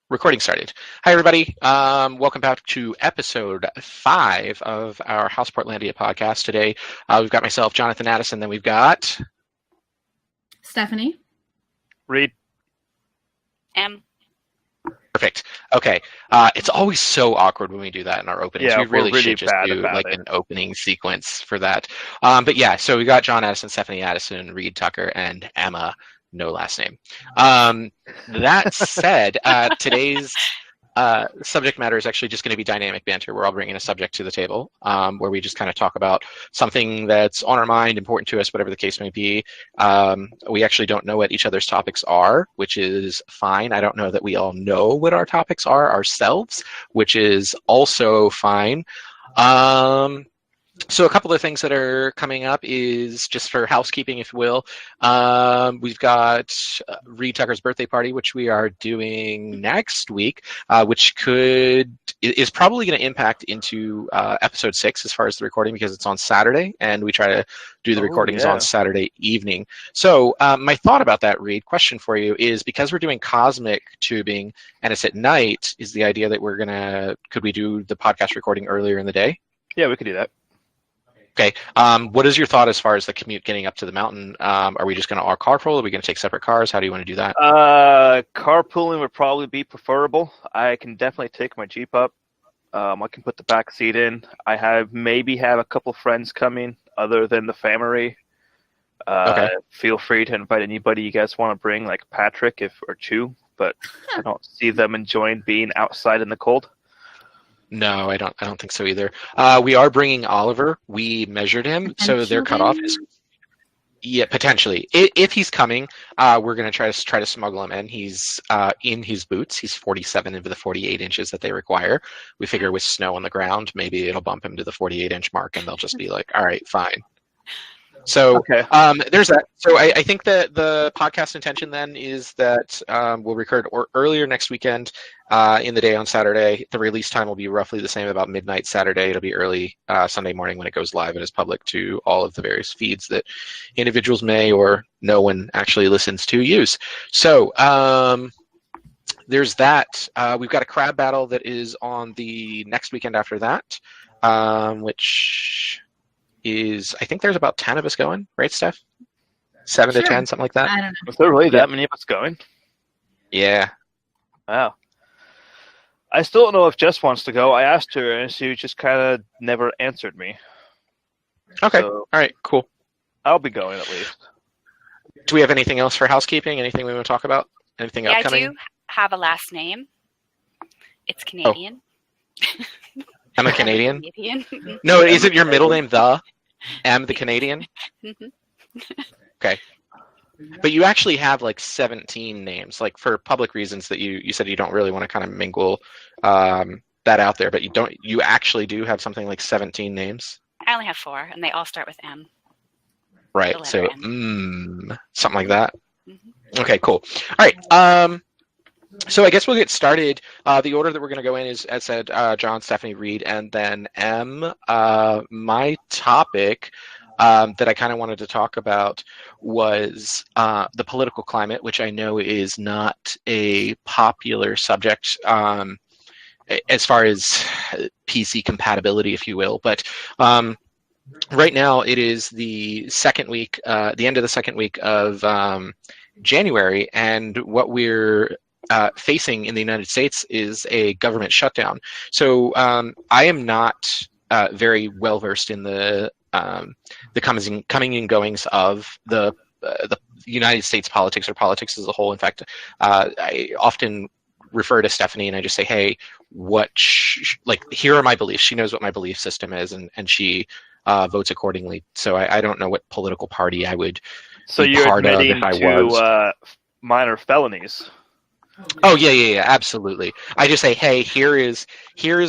Recording started. Hi, everybody. Welcome back to episode 5 of our House Portlandia podcast. Today, we've got myself, Johnathan Addison, then we've got... Stephanie. Reed. Perfect. Okay. It's always so awkward when we do that in our openings. Yeah, we really should just do an opening sequence for that. But yeah, so we got John Addison, Stephanie Addison, Reed Tucker, and Emma. No last name. That said, today's subject matter is actually just going to be dynamic banter. We're all bringing a subject to the table where we just kind of talk about something that's on our mind, important to us, whatever the case may be. We actually don't know what each other's topics are, which is fine. I don't know that we all know what our topics are ourselves, which is also fine. So a couple of things that are coming up is just for housekeeping, if you will. We've got Reed Tucker's birthday party, which we are doing next week, which is probably going to impact into episode 6 as far as the recording because it's on Saturday, and we try to do the recordings on Saturday evening. So my thought about that, Reed, question for you is because we're doing cosmic tubing and it's at night, is the idea that could we do the podcast recording earlier in the day? Yeah, we could do that. Okay. What is your thought as far as the commute getting up to the mountain? Are we just going to all carpool? Are we going to take separate cars? How do you want to do that? Carpooling would probably be preferable. I can definitely take my Jeep up. I can put the back seat in. I maybe have a couple friends coming other than the family. Okay. Feel free to invite anybody you guys want to bring, like Patrick or Chu, but I don't see them enjoying being outside in the cold. No, I don't think so either. We are bringing Oliver. We measured him, so their cutoff is potentially. If he's coming, we're going to try to smuggle him in. He's in his boots. He's 47 into the 48 inches that they require. We figure with snow on the ground, maybe it'll bump him to the 48-inch mark, and they'll just be like, "All right, fine." So there's that. So I think that the podcast intention then is that we'll record earlier next weekend in the day on Saturday. The release time will be roughly the same, about midnight Saturday. It'll be early Sunday morning when it goes live and is public to all of the various feeds that individuals may or no one actually listens to use. So there's that. We've got a crab battle that is on the next weekend after that, which... I think there's about 10 of us going, right, Steph? 7 to 10, something like that? I don't know. Was there really that many of us going? Yeah. Wow. I still don't know if Jess wants to go. I asked her, and she just kind of never answered me. Okay. So, all right, cool. I'll be going at least. Do we have anything else for housekeeping? Anything we want to talk about? Anything upcoming? I do have a last name. It's Canadian. Oh. I'm a Canadian? Canadian. No, isn't your middle name the? M the Canadian? Okay. But you actually have like 17 names, like for public reasons that you said you don't really want to kind of mingle that out there, but you actually do have something like 17 names? I only have 4, and they all start with M. Right, so something like that? Mm-hmm. Okay, cool. All right, so I guess we'll get started. The order that we're going to go in is, as said, John, Stephanie, Reed, and then M. My topic that I kind of wanted to talk about was the political climate, which I know is not a popular subject as far as PC compatibility, if you will. But right now it is the second week, the end of the second week of January, and what we're facing in the United States is a government shutdown. So I am not very well versed in the coming and goings of the United States politics or politics as a whole. In fact, I often refer to Stephanie and I just say, "Hey, here are my beliefs." She knows what my belief system is, and she votes accordingly. So I don't know what political party I would be part of if I was. Minor felonies. Oh yeah, absolutely. I just say, hey, here is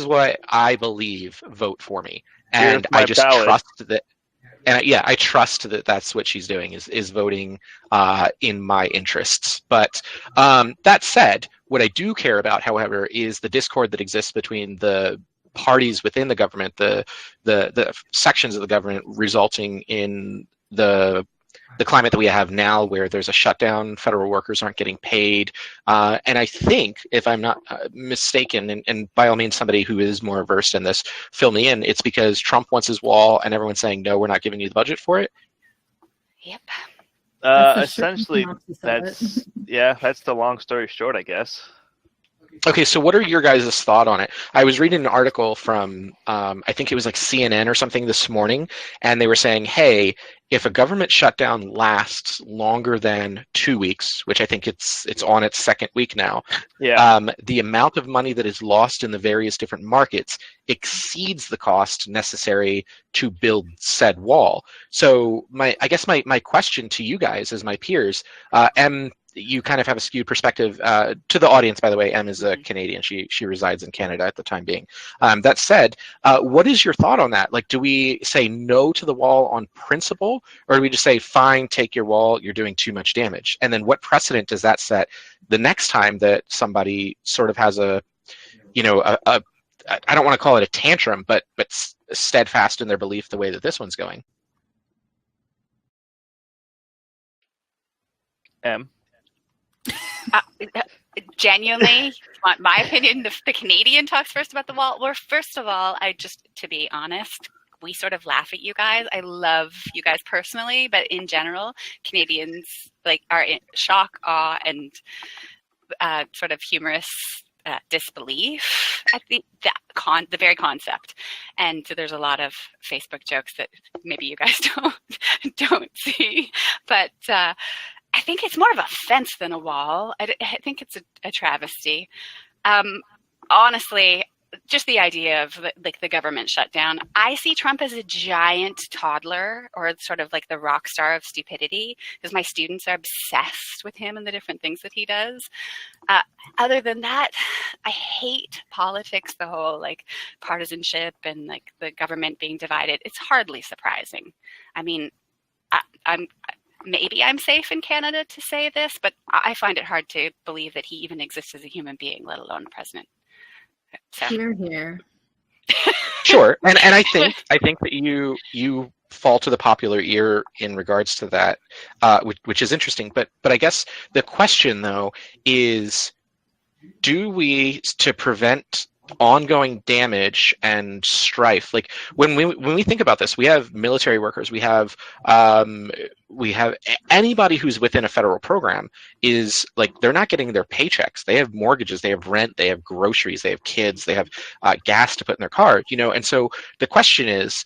what I believe. Vote for me, and I just trust that. And I trust that that's what she's doing is voting in my interests. But that said, what I do care about, however, is the discord that exists between the parties within the government, the sections of the government, resulting in the the climate that we have now, where there's a shutdown, federal workers aren't getting paid, and I think, if I'm not mistaken, and by all means, somebody who is more versed in this, fill me in. It's because Trump wants his wall, and everyone's saying, "No, we're not giving you the budget for it." Yep. Essentially, that's the long story short, I guess. Okay, so what are your guys' thought on it? I was reading an article from, I think it was like CNN or something this morning, and they were saying, hey, if a government shutdown lasts longer than 2 weeks, which I think it's on its second week now, the amount of money that is lost in the various different markets exceeds the cost necessary to build said wall. So I guess my question to you guys as my peers, you kind of have a skewed perspective to the audience, by the way. Em is a Canadian. She resides in Canada at the time being. That said, what is your thought on that? Like, do we say no to the wall on principle, or do we just say, fine, take your wall, you're doing too much damage? And then what precedent does that set the next time that somebody sort of has I don't want to call it a tantrum, but steadfast in their belief the way that this one's going? Genuinely, want my opinion, the Canadian talks first about the wall. Well, first of all, to be honest, we sort of laugh at you guys. I love you guys personally, but in general, Canadians are in shock, awe, and sort of humorous disbelief at the very concept. And so there's a lot of Facebook jokes that maybe you guys don't see, but I think it's more of a fence than a wall. I think it's a travesty. Honestly, just the idea of the government shutdown. I see Trump as a giant toddler, or sort of like the rock star of stupidity, because my students are obsessed with him and the different things that he does. Other than that, I hate politics, the whole partisanship and the government being divided. It's hardly surprising. I mean, maybe I'm safe in Canada to say this, but I find it hard to believe that he even exists as a human being, let alone a president. So. Here. Sure, and I think that you fall to the popular ear in regards to that, which is interesting. But I guess the question though is, do we, to prevent ongoing damage and strife, like when we think about this, we have military workers, we have anybody who's within a federal program is they're not getting their paychecks. They have mortgages, they have rent, they have groceries, they have kids, they have gas to put in their car, and so the question is,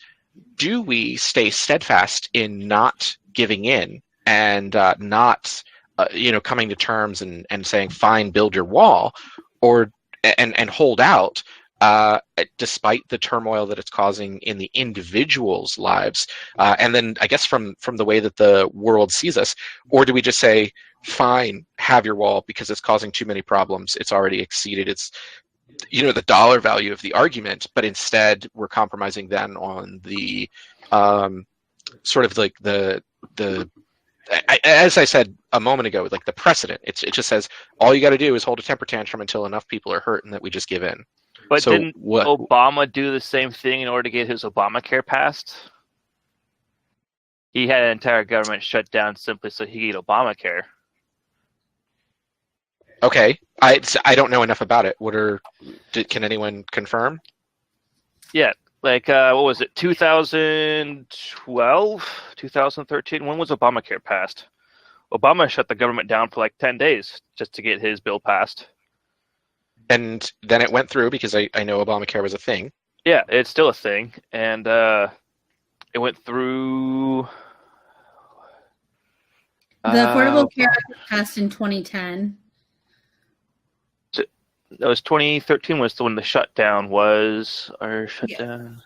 do we stay steadfast in not giving in and not coming to terms and saying, fine, build your wall, or and hold out despite the turmoil that it's causing in the individuals' lives, and then I guess from the way that the world sees us? Or do we just say, fine, have your wall because it's causing too many problems, it's already exceeded its the dollar value of the argument, but instead we're compromising then on the sort of as I said a moment ago, the precedent. It just says all you got to do is hold a temper tantrum until enough people are hurt, and that we just give in. But so didn't Obama do the same thing in order to get his Obamacare passed? He had an entire government shut down simply so he could get Obamacare. Okay, I don't know enough about it. Can anyone confirm? Yeah. What was it, 2012, 2013? When was Obamacare passed? Obama shut the government down for 10 days just to get his bill passed. And then it went through because I know Obamacare was a thing. Yeah, it's still a thing. And it went through... The Affordable Care Act was passed in 2010. That was 2013 was when the shutdown was, or shutdown.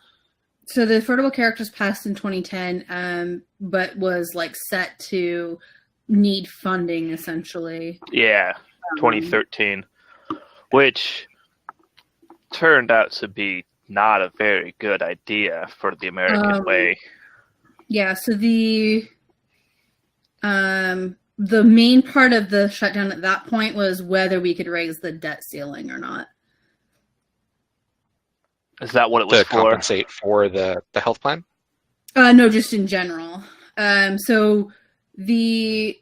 So the Affordable Care Act was passed in 2010, but was set to need funding essentially. Yeah, 2013, which turned out to be not a very good idea for the American way. Yeah, so the main part of the shutdown at that point was whether we could raise the debt ceiling or not. Is that what it was to compensate for the health plan? No, just in general. So The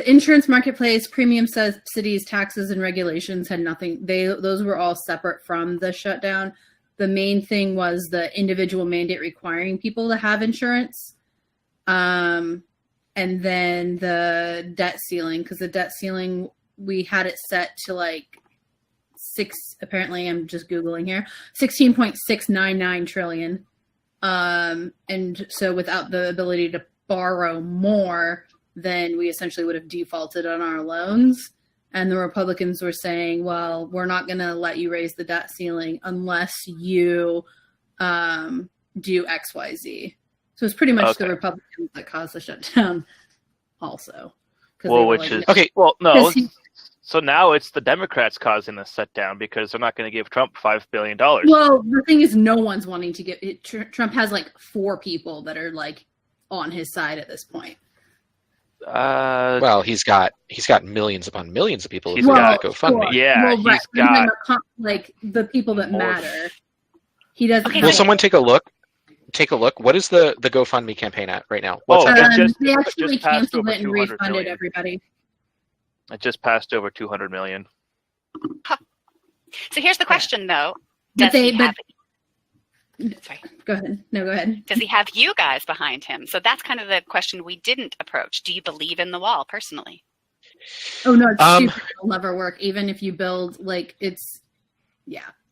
insurance marketplace, premium subsidies, taxes, and regulations had nothing. Those were all separate from the shutdown. The main thing was the individual mandate requiring people to have insurance. And then the debt ceiling, because the debt ceiling, we had it set to like apparently I'm just Googling here, 16.699 trillion. And so without the ability to borrow more, then we essentially would have defaulted on our loans. And the Republicans were saying, well, we're not going to let you raise the debt ceiling unless you do X, Y, Z. So it's pretty much the Republicans that caused the shutdown also. Well, which is... Okay, well, no. So now it's the Democrats causing the shutdown because they're not going to give Trump $5 billion. Well, the thing is, no one's wanting to give it. Trump has like 4 people that are like on his side at this point. Well, he's got millions upon millions of people who've got GoFundMe. Sure. Yeah, well, he's got like the people that matter. He doesn't. Will someone take a look? Take a look. What is the GoFundMe campaign at right now? They actually canceled it and refunded everybody. It just passed over 200 million. Huh. So here's the question, though. Sorry. Go ahead. No, go ahead. Does he have you guys behind him? So that's kind of the question we didn't approach. Do you believe in the wall personally? Oh no, it's stupid. It'll never work. Even if you build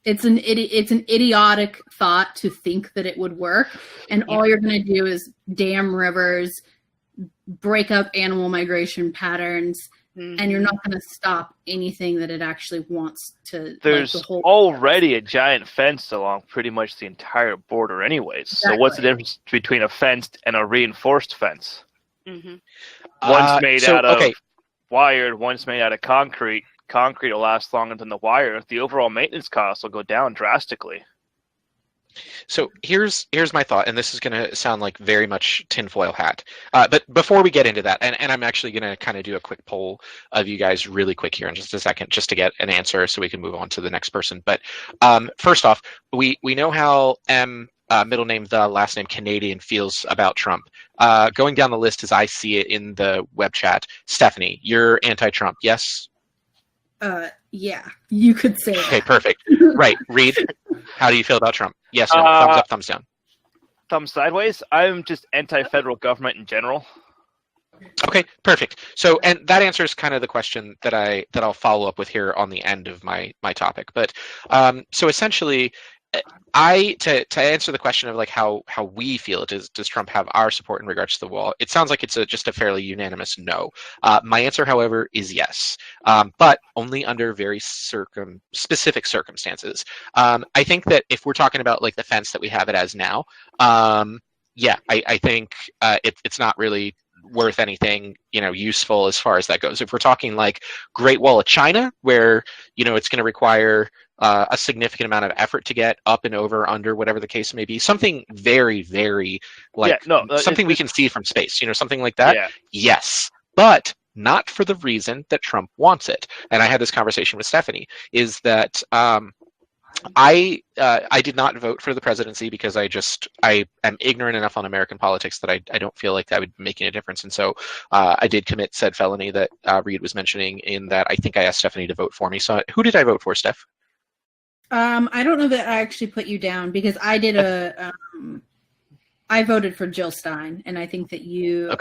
it's an idiotic thought to think that it would work. And all you're going to do is dam rivers, break up animal migration patterns. And you're not going to stop anything that it actually wants to. There's already a giant fence along pretty much the entire border anyways. Exactly. So what's the difference between a fenced and a reinforced fence? Mm-hmm. One's made out of wire, one's made out of concrete. Concrete will last longer than the wire. The overall maintenance costs will go down drastically. So here's my thought, and this is going to sound like very much tinfoil hat. But before we get into that, and I'm actually going to kind of do a quick poll of you guys really quick here in just a second, just to get an answer so we can move on to the next person. But first off, we know how middle name, the last name Canadian feels about Trump. Going down the list as I see it in the web chat, Stephanie, you're anti-Trump, yes? Yeah, you could say that. Okay, perfect. Right, Reed, how do you feel about Trump? Yes, no, thumbs up, thumbs down. Thumbs sideways. I'm just anti-federal government in general. Okay, perfect. So, and that answers kind of the question that I'll follow up with here on the end of my topic. But so essentially, to answer the question of like how we feel, does Trump have our support in regards to the wall? It sounds like it's just a fairly unanimous no. My answer, however, is yes, but only under very specific circumstances. I think that if we're talking about like the fence that we have it as now, I think it's not really worth anything useful as far as that goes. If we're talking like Great Wall of China, where it's going to require a significant amount of effort to get up and over, under, whatever the case may be, something very, very something we can see from space, something like that. Yeah. Yes, but not for the reason that Trump wants it. And I had this conversation with Stephanie, is that I did not vote for the presidency because I am ignorant enough on American politics that I don't feel like that would be making a difference. And so I did commit said felony that Reed was mentioning, in that I think I asked Stephanie to vote for me. So who did I vote for, Steph? I don't know that I actually put you down, because I did I voted for Jill Stein, and I think that I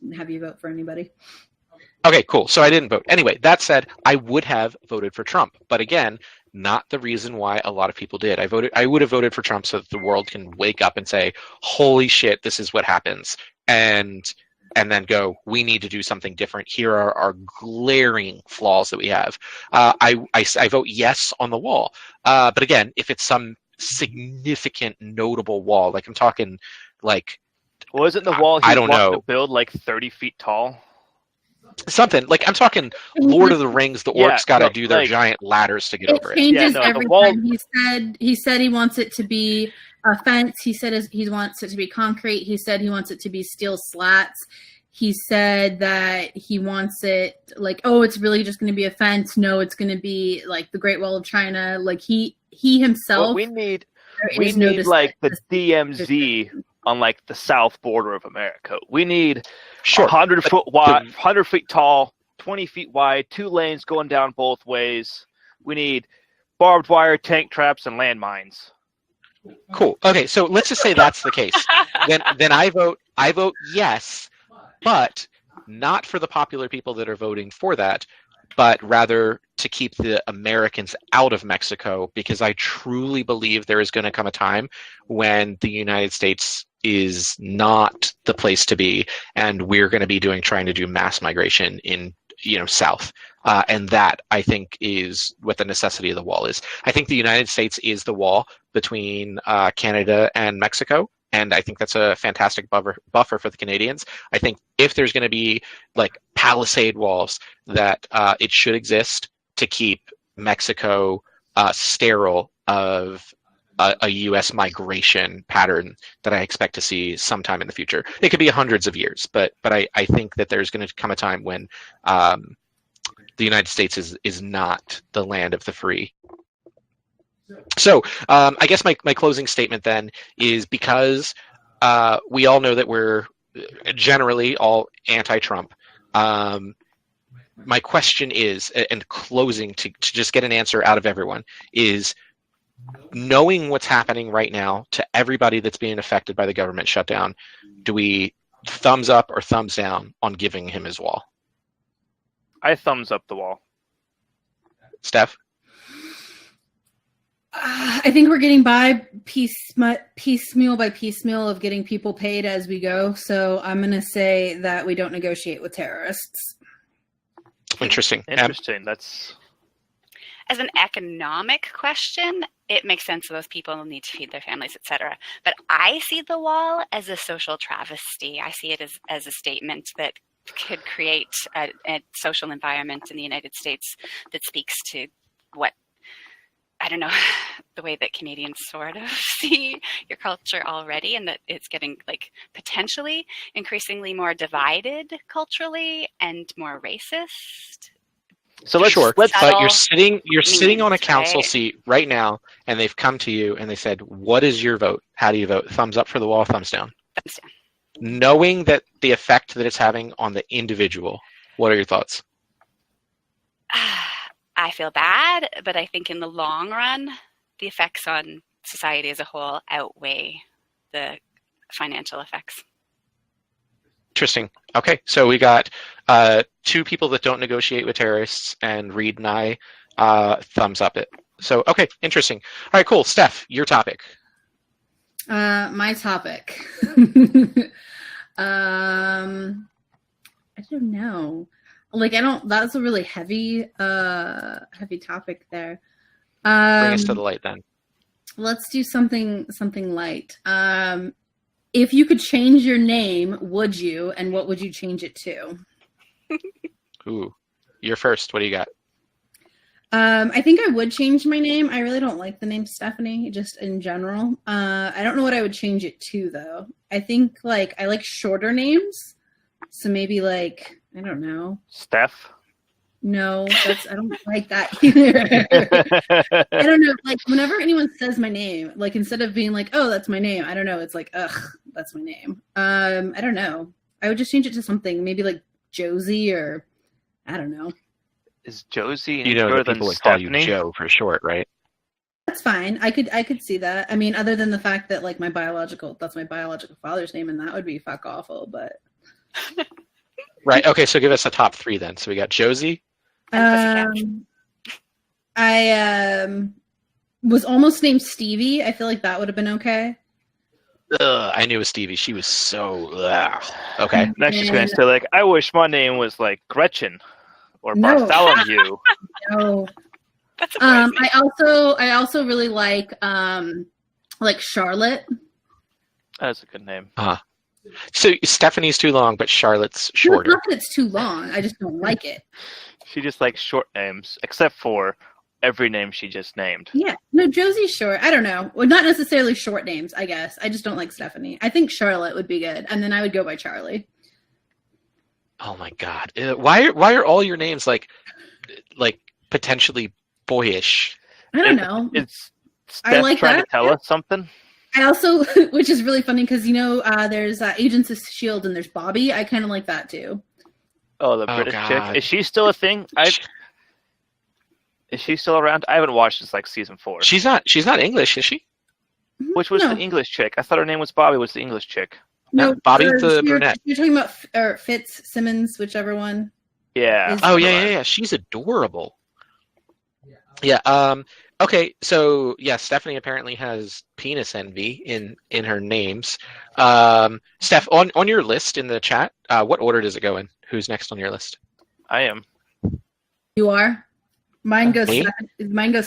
didn't have you vote for anybody. Okay, cool. So I didn't vote. Anyway, that said, I would have voted for Trump. But again, not the reason why a lot of people did. I would have voted for Trump so that the world can wake up and say, holy shit, this is what happens. And then go, we need to do something different. Here are our glaring flaws that we have. I vote yes on the wall. But again, if it's some significant, notable wall, like I'm talking like... Wasn't the wall he wanted to build like 30 feet tall? Something like, I'm talking Lord of the Rings. The orcs got to do their giant ladders to get over it. Changes every time. He said he wants it to be a fence. He said he wants it to be concrete. He said he wants it to be steel slats. He said that he wants it like, oh, it's really just going to be a fence. No, it's going to be like the Great Wall of China. Like he himself. Well, we need like the DMZ on like the south border of America. We need Sure. 100 foot wide, 100 feet tall, 20 feet wide, 2 lanes going down both ways. We need barbed wire, tank traps, and landmines. Cool. Okay, so let's just say that's the case. Then I vote yes, but not for the popular people that are voting for that, but rather to keep the Americans out of Mexico, because I truly believe there is going to come a time when the United States is not the place to be, and we're going to be trying to do mass migration in south. And that, I think, is what the necessity of the wall is. I think the United States is the wall between Canada and Mexico, and I think that's a fantastic buffer for the Canadians. I think if there's going to be like palisade walls, that it should exist to keep Mexico sterile of a U.S. migration pattern that I expect to see sometime in the future. It could be hundreds of years, but I think that there's going to come a time when the United States is not the land of the free. So I guess my closing statement then is, because we all know that we're generally all anti-Trump, my question is, and closing to just get an answer out of everyone, is, knowing what's happening right now to everybody that's being affected by the government shutdown, do we thumbs up or thumbs down on giving him his wall? I thumbs up the wall. Steph? I think we're getting by piecemeal by piecemeal of getting people paid as we go. So I'm going to say that we don't negotiate with terrorists. Interesting. That's... As an economic question, it makes sense that those people need to feed their families, etc. But I see the wall as a social travesty. I see it as a statement that could create a social environment in the United States that speaks to what, I don't know, the way that Canadians sort of see your culture already, and that it's getting like potentially increasingly more divided culturally and more racist. So let's but you're sitting on a council seat right now, and they've come to you and they said, "What is your vote? How do you vote? Thumbs up for the wall, thumbs down?" Thumbs down. Knowing that the effect that it's having on the individual, what are your thoughts? I feel bad, but I think in the long run, the effects on society as a whole outweigh the financial effects. Interesting. Okay, so we got 2 people that don't negotiate with terrorists, and Reed and I thumbs up it. So, okay, interesting. All right, cool. Steph, your topic. My topic. I don't know. Like, that's a really heavy topic there. Bring us to the light then. Let's do something light. If you could change your name, would you? And what would you change it to? Ooh, you're first. What do you got? I think I would change my name. I really don't like the name Stephanie, just in general. I don't know what I would change it to, though. I think, like, I like shorter names. So maybe, like, I don't know. Steph? No, I don't like that either. I don't know. Like, whenever anyone says my name, like, instead of being like, "Oh, that's my name," I don't know. It's like, "Ugh, that's my name." I don't know. I would just change it to something maybe like Josie, or I don't know. Is Josie that people would call you Joe for short, right? That's fine. I could see that. I mean, other than the fact that like that's my biological father's name, and that would be fuck awful. But right. Okay. So give us a top 3 then. So we got Josie. I was almost named Stevie. I feel like that would have been okay. I knew it was Stevie. She was so okay. Next she's gonna say like, I wish my name was like Gretchen or Bartholomew. No. I also really like Charlotte. That's a good name. So Stephanie's too long, but Charlotte's shorter. Not that it's too long. I just don't like it. She just likes short names, except for every name she just named. Yeah. No, Josie's short. I don't know. Well, not necessarily short names, I guess. I just don't like Stephanie. I think Charlotte would be good, and then I would go by Charlie. Oh my God! Why are all your names like potentially boyish? I don't know. It's Steph trying to tell us something. I also, which is really funny because there's Agents of S.H.I.E.L.D. and there's Bobby. I kind of like that too. Oh, the British chick. Is she still a thing? Is she still around? I haven't watched since like season 4. She's not English, is she? Which was the English chick? I thought her name was Bobby. Was the English chick? No, Bobby the brunette. You're talking about Fitzsimmons, whichever one. Yeah. Oh yeah. She's adorable. Yeah. Okay. So yeah, Stephanie apparently has penis envy in her names. Steph, on your list in the chat, what order does it go in? Who's next on your list? I am. You are. Mine goes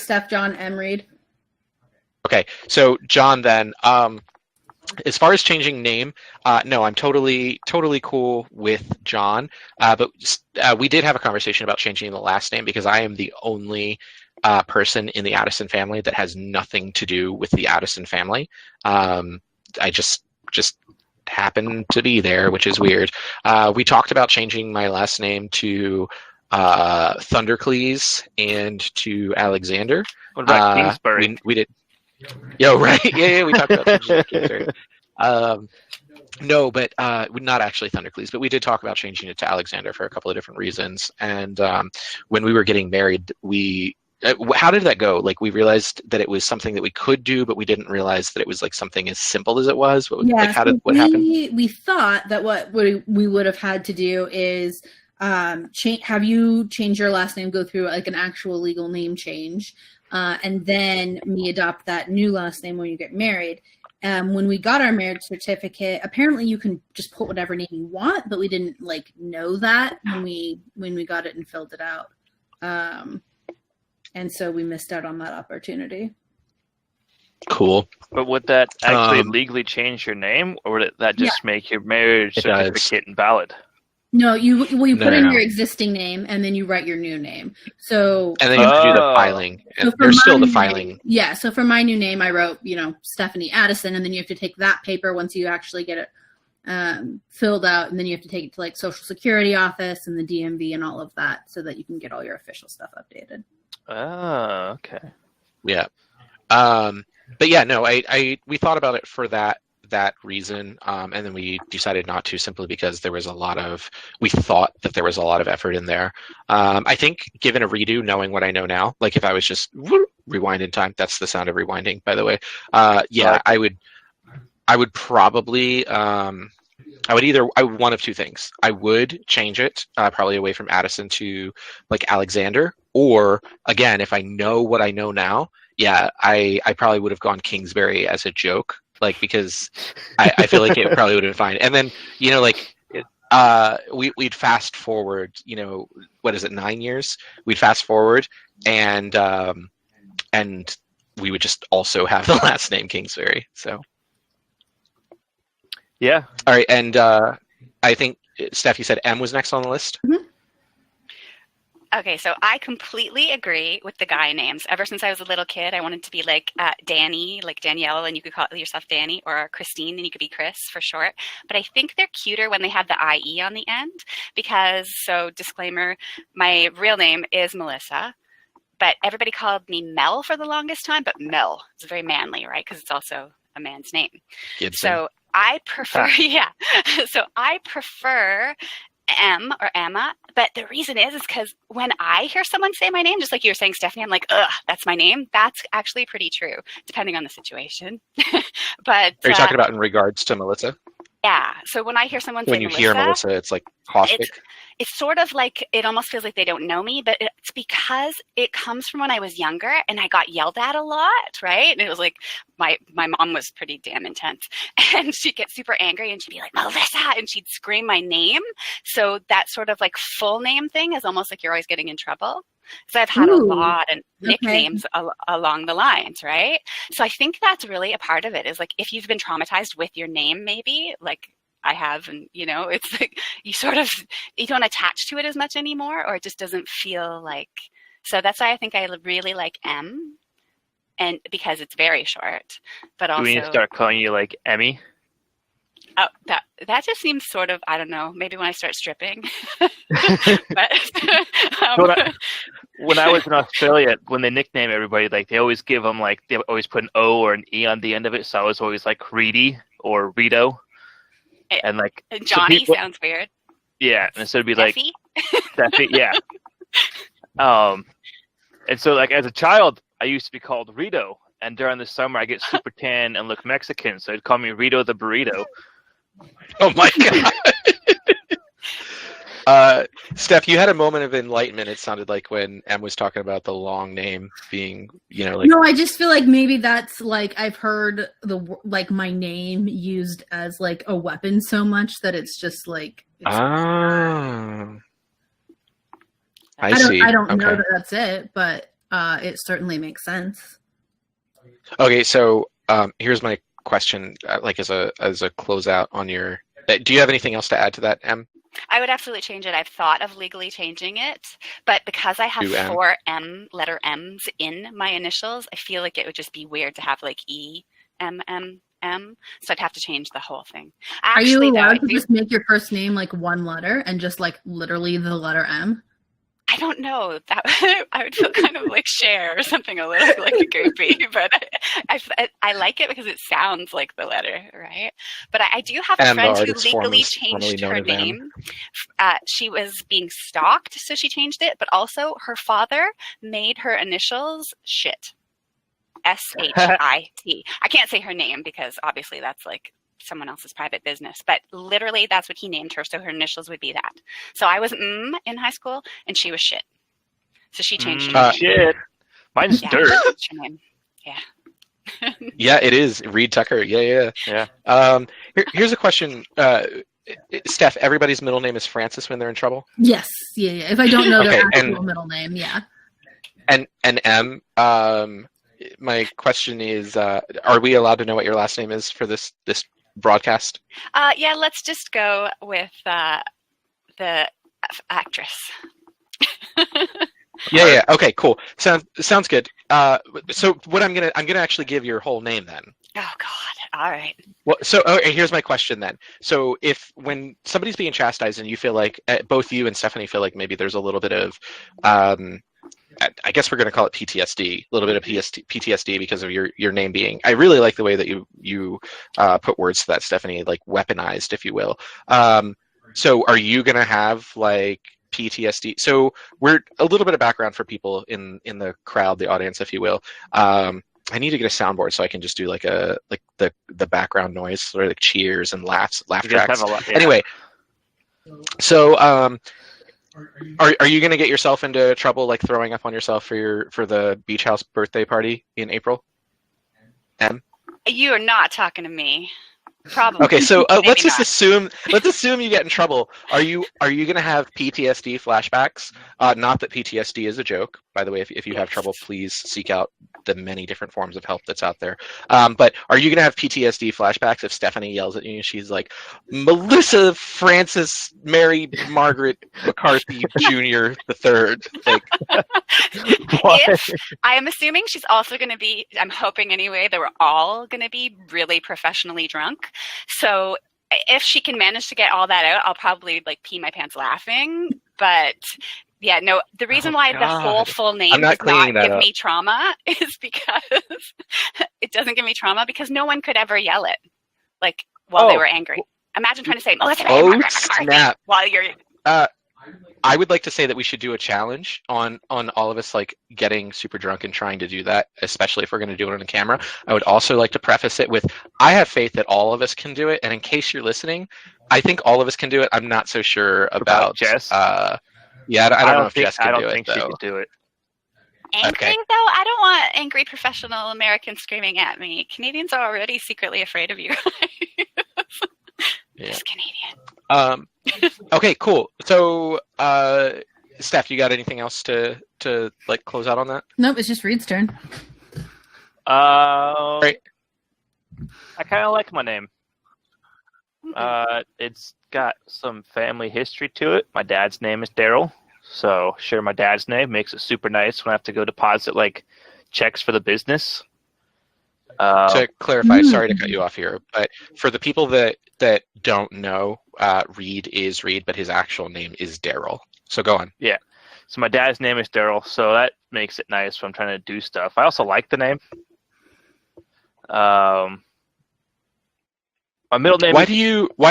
Steph, John, M. Reed. Okay, so John then. As far as changing name, no, I'm totally cool with John. But we did have a conversation about changing the last name because I am the only person in the Addison family that has nothing to do with the Addison family. I just happen to be there, which is weird. We talked about changing my last name to Thundercleese and to Alexander. What about Kingsbury? We did. Yo, right? Yeah. We talked about Kingsbury. No, but not actually Thundercleese, but we did talk about changing it to Alexander for a couple of different reasons. And when we were getting married, how did that go? Like, we realized that it was something that we could do, but we didn't realize that it was like something as simple as it was. What happened? We thought that what we would have had to do is have you change your last name, go through like an actual legal name change, and then me adopt that new last name when you get married. When we got our marriage certificate, apparently you can just put whatever name you want, but we didn't know that when we got it and filled it out. And so we missed out on that opportunity. Cool. But would that actually legally change your name, or would that just make your marriage certificate invalid? No, you put in your existing name and then you write your new name. So and then you have to do the filing. So there's still the filing. Yeah. So for my new name, I wrote Stephanie Addison, and then you have to take that paper once you actually get it filled out, and then you have to take it to like Social Security office and the DMV and all of that, so that you can get all your official stuff updated. Oh, okay. Yeah. But yeah, no, we thought about it for that reason, and then we decided not to, simply because we thought that there was a lot of effort in there. I think given a redo, knowing what I know now, like if I was just rewind in time, that's the sound of rewinding, by the way. I would probably I would one of two things. I would change it probably away from Addison to like Alexander, or again, if I know what I know now, I probably would have gone Kingsbury as a joke, like, because I feel like it probably would have been fine. And then we'd fast forward, what is it, 9 years? We'd fast forward, and we would just also have the last name Kingsbury. So. Yeah. All right, and I think, Steph, you said M was next on the list? Mm-hmm. Okay, so I completely agree with the guy names. Ever since I was a little kid, I wanted to be like Danny, like Danielle, and you could call yourself Danny, or Christine, and you could be Chris for short. But I think they're cuter when they have the IE on the end, because, so disclaimer, my real name is Melissa, but everybody called me Mel for the longest time, but Mel is very manly, right? Because it's also a man's name. Gibson. So I prefer, So I prefer M or Emma, but the reason is because when I hear someone say my name, just like you were saying, Stephanie, I'm like, ugh, that's my name. That's actually pretty true, depending on the situation. But are you talking about in regards to Melissa? Yeah. So when I hear someone when say you Melissa, hear Melissa, it's like caustic. It's sort of like, it almost feels like they don't know me, but it's because it comes from when I was younger and I got yelled at a lot, right? And it was like, my mom was pretty damn intense, and she'd get super angry and she'd be like, Melissa, and she'd scream my name. So that sort of like full name thing is almost like you're always getting in trouble. So I've had a lot of nicknames along the lines, right? So I think that's really a part of it, is like, if you've been traumatized with your name, maybe like I have, and it's like you don't attach to it as much anymore, or it just doesn't feel like. So that's why I think I really like M, and because it's very short. But also, do we need to start calling you like Emmy? Oh, that just seems sort of, I don't know, maybe when I start stripping. But when I was in Australia, when they nickname everybody, like they always give them like they always put an O or an E on the end of it. So I was always like Reedy or Rito, and like Johnny people, sounds weird. Yeah, and so it'd be like Steffi, yeah. And so like as a child, I used to be called Rito, and during the summer I get super tan and look Mexican, so they'd call me Rito the Burrito. Oh my god. Steph, you had a moment of enlightenment. It sounded like when Em was talking about the long name being, like. No, I just feel like maybe that's like I've heard my name used as like a weapon so much that it's just like. I don't know that that's it, but it certainly makes sense. Okay, so here's my question. Like as a closeout on your. Do you have anything else to add to that, Em? I would absolutely change it. I've thought of legally changing it, but because I have 4 letter M's in my initials, I feel like it would just be weird to have like EMMM. So I'd have to change the whole thing. Actually, are you allowed to just make your first name like one letter and just like literally the letter M? I don't know. That I would feel kind of like Cher or something a little like goopy, but I like it because it sounds like the letter, right? But I do have a friend who legally changed her name. She was being stalked, so she changed it, but also her father made her initials Shit. SHIT. I can't say her name because obviously that's like someone else's private business, but literally that's what he named her, so her initials would be that. So I was in high school and she was Shit, so she changed her name. Shit, mine's Dirt. Her name. Yeah. Yeah, it is Reed Tucker. Yeah. Here's a question, Steph. Everybody's middle name is Francis when they're in trouble. Yes, yeah. If I don't know their actual middle name, yeah. And M. My question is, are we allowed to know what your last name is for this broadcast? Yeah, let's just go with the actress. Yeah. Okay, cool. Sounds good. So what I'm gonna actually give your whole name then. Oh God! All right. Well, so here's my question then. So when somebody's being chastised and you feel like both you and Stephanie feel like maybe there's a little bit of I guess we're going to call it PTSD, a little bit of PTSD because of your name being. I really like the way that you put words to that, Stephanie, like weaponized, if you will. So are you going to have like PTSD? So we're a little bit of background for people in the crowd, the audience, if you will. I need to get a soundboard so I can just do like the background noise or like cheers and laugh tracks. Anyway, so. Are you going to get yourself into trouble, like throwing up on yourself for the beach house birthday party in April? Em? You are not talking to me. Probably. Okay, so let's just assume you get in trouble. Are you going to have PTSD flashbacks? Not that PTSD is a joke, by the way. If you have trouble, please seek out the many different forms of help that's out there. But are you going to have PTSD flashbacks if Stephanie yells at you and she's like, Melissa Francis Mary Margaret McCarthy Jr. the Third? Like, if I am assuming she's also going to be, I'm hoping anyway, that we're all going to be really professionally drunk. So if she can manage to get all that out, I'll probably like pee my pants laughing. But yeah, no, the reason why the whole full name does not give me trauma is because it doesn't give me trauma because no one could ever yell it like while they were angry. Imagine trying to say Melissa snap while you're. I would like to say that we should do a challenge on all of us like getting super drunk and trying to do that, especially if we're going to do it on camera. I would also like to preface it with, I have faith that all of us can do it. And in case you're listening, I think all of us can do it. I'm not so sure about Jess. Yeah, I don't know if Jess can do it. I don't think she could do it. Angry though? I don't want angry professional Americans screaming at me. Canadians are already secretly afraid of you guys. Yeah. Just Canadian. Okay, cool. So, Steph, you got anything else to like close out on that? Nope, it's just Reed's turn. Right. I kind of like my name. It's got some family history to it. My dad's name is Daryl, so share my dad's name makes it super nice when I have to go deposit like checks for the business. To clarify, sorry to cut you off here, but for the people that don't know, Reed is Reed, but his actual name is Daryl. So go on. Yeah. So my dad's name is Daryl, so that makes it nice when I'm trying to do stuff. I also like the name. My middle name. Why do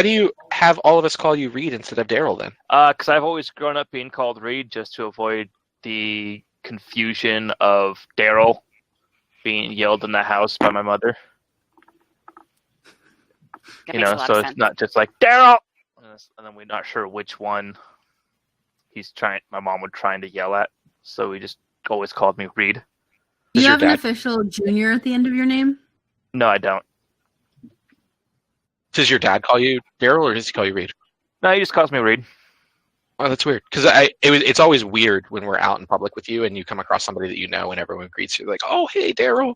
you have all of us call you Reed instead of Daryl then? Because I've always grown up being called Reed just to avoid the confusion of Daryl being yelled in the house by my mother. So it's not just like Daryl, and then we're not sure which one my mom would trying to yell at. So we just always called me Reed. Do you have an official junior at the end of your name? No, I don't. Does your dad call you Daryl, or does he call you Reed? No, he just calls me Reed. Oh, that's weird. Because it's always weird when we're out in public with you and you come across somebody that you know and everyone greets you like, "Oh, hey, Daryl."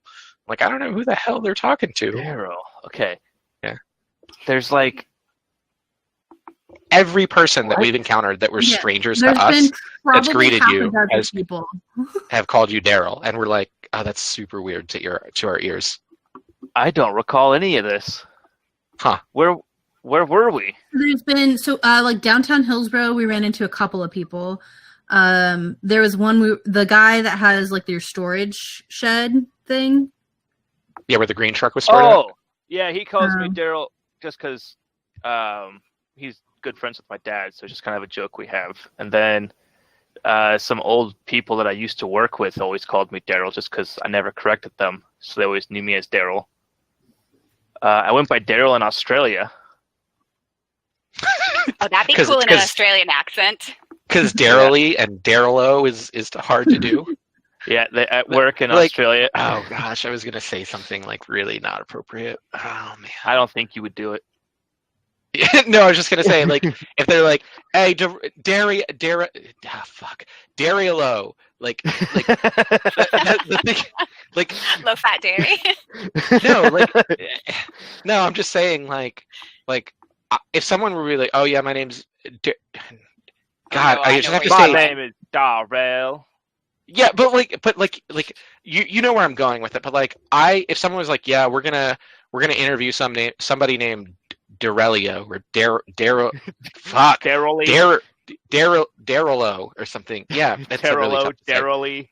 Like, I don't know who the hell they're talking to. Daryl. Okay. Yeah. There's like every person that we've encountered that were strangers to us that's greeted you as people have called you Daryl, and we're like, "Oh, that's super weird to our ears." I don't recall any of this. Huh? Where were we? There's been like downtown Hillsborough. We ran into a couple of people. There was one. The guy that has like their storage shed thing. Yeah, where the green truck was stored. Oh, yeah. He calls me Daryl just because he's good friends with my dad, so it's just kind of a joke we have. And then some old people that I used to work with always called me Daryl just because I never corrected them, so they always knew me as Daryl. I went by Daryl in Australia. Oh, that'd be cool in an Australian accent. Because Daryl-y and Daryl-o is hard to do. Yeah, at work in Australia. Oh gosh, I was gonna say something like really not appropriate. Oh man, I don't think you would do it. No, I was just gonna say like if they're like, "Hey, Daryl-o," like the thing, like low fat dairy. No, I'm just saying like if someone were really, "Oh yeah, my name's God," I just have to say, my name is Darrell. Yeah, but you know where I'm going with it. But like if someone was like, "Yeah, we're gonna interview somebody named Darelio or Daryl-o or something." Yeah, that's really tough to say. Daryl-y.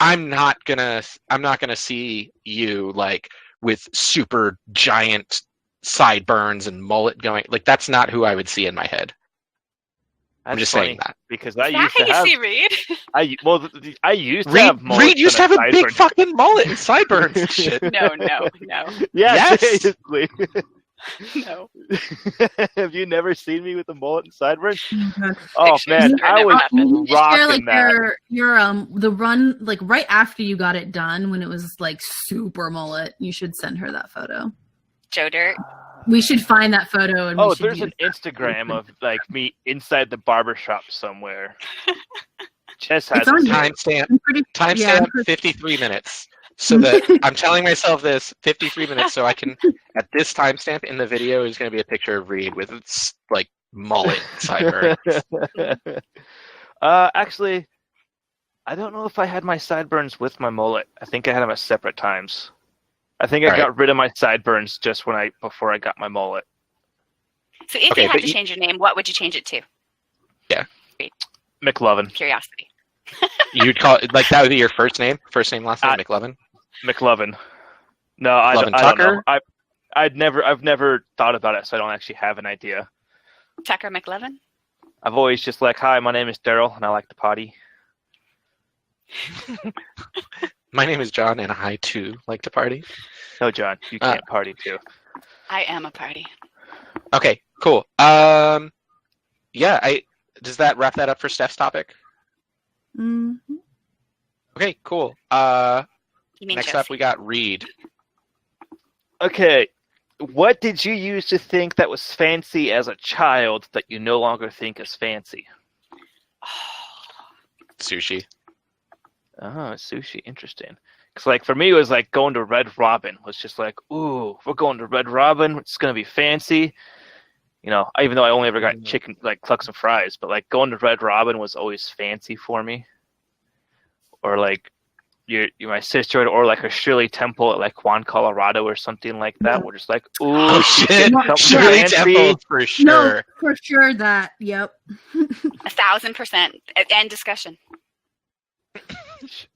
I'm not gonna see you like with super giant sideburns and mullet going. Like that's not who I would see in my head. I'm just saying that because I used to have. See Reed? I used to have mullets. Reed used to have a big fucking mullet and sideburns and shit. No. Yeah, yes. Seriously. No. Have you never seen me with a mullet and sideburns? Oh man, I was rocking that. The run like right after you got it done when it was like super mullet. You should send her that photo. Joe Dirt. We should find that photo. And there's an Instagram of like me inside the barbershop somewhere. Jess has a timestamp. 53 minutes. So that I'm telling myself this 53 minutes so I can at this timestamp in the video is going to be a picture of Reed with its like mullet sideburns. Actually, I don't know if I had my sideburns with my mullet. I think I had them at separate times. I think I got rid of my sideburns just before I got my mullet. So if you had to change your name, what would you change it to? Yeah. McLovin. Curiosity. You'd call it like that would be your first name, last name, McLovin? McLovin. No, I don't know. I've never thought about it, so I don't actually have an idea. Tucker McLovin? I've always just like, hi, my name is Daryl, and I like to potty. My name is John, and I too like to party. No, John, you can't party too. I am a party. Okay, cool. Does that wrap that up for Steph's topic? Mm-hmm. Okay, cool. Next up, we got Reed. Okay, what did you used to think that was fancy as a child that you no longer think is fancy? Sushi. Oh, sushi. Interesting. Because, like, for me, it was like going to Red Robin. It was just like, ooh, we're going to Red Robin. It's going to be fancy. You know, even though I only ever got chicken, like, clucks and fries. But, like, going to Red Robin was always fancy for me. Or, like, my sister or like a Shirley Temple at like Juan, Colorado or something like that. We're just like, ooh, oh shit, Shirley Temple for sure. No, for sure that. Yep. 1,000%. End discussion.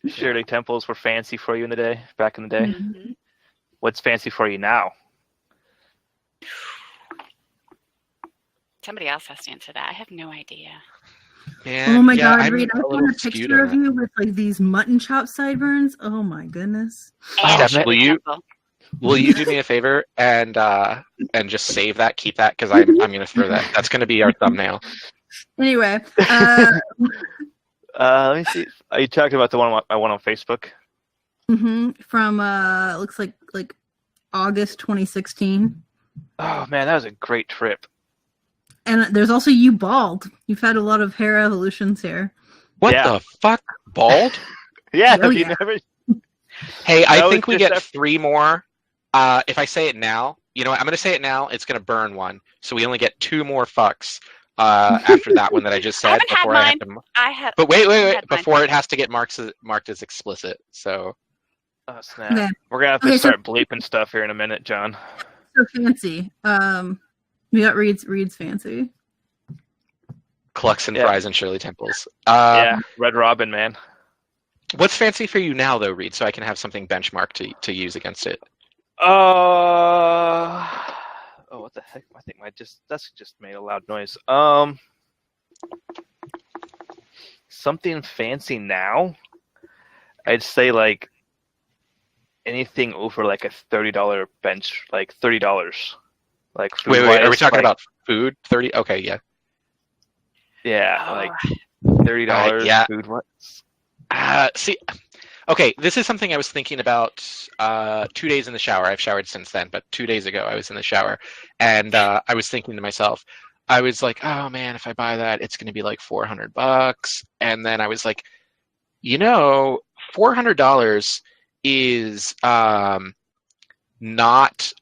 Shirley Temples were fancy for you in the day, back in the day. Mm-hmm. What's fancy for you now? Somebody else has to answer that. I have no idea. Man, oh my God, Reed, I found a picture of you with like these mutton chop sideburns. Oh my goodness. Will you do me a favor and just save that, keep that, because I'm gonna throw that. That's gonna be our thumbnail. Anyway, let me see. Are you talking about the one I won on Facebook? Mm-hmm. From looks like August 2016. Oh man, that was a great trip. And there's also you bald. You've had a lot of hair evolutions here. What the fuck? Bald? Yeah. Oh, yeah. Never... Hey, I think we get 3 more. If I say it now, you know what? I'm going to say it now. It's going to burn one. So we only get 2 more fucks after that one that I just said. But wait. Before it has to get marked as explicit. So. Oh, snap. Okay. We're going to have to start bleeping stuff here in a minute, John. So fancy. We got Reed's fancy. Clucks and fries and Shirley Temples. Red Robin, man. What's fancy for you now, though, Reed, so I can have something benchmarked to use against it? What the heck? I think that's just made a loud noise. Something fancy now? I'd say like anything over like a $30 bench, like $30. Like wait, are we talking about food? 30? Okay, yeah. Yeah, like $30 food. What? See, okay, this is something I was thinking about 2 days in the shower. I've showered since then, but 2 days ago I was in the shower, and I was thinking to myself, I was like, oh man, if I buy that, it's going to be like $400. And then I was like, $400 is not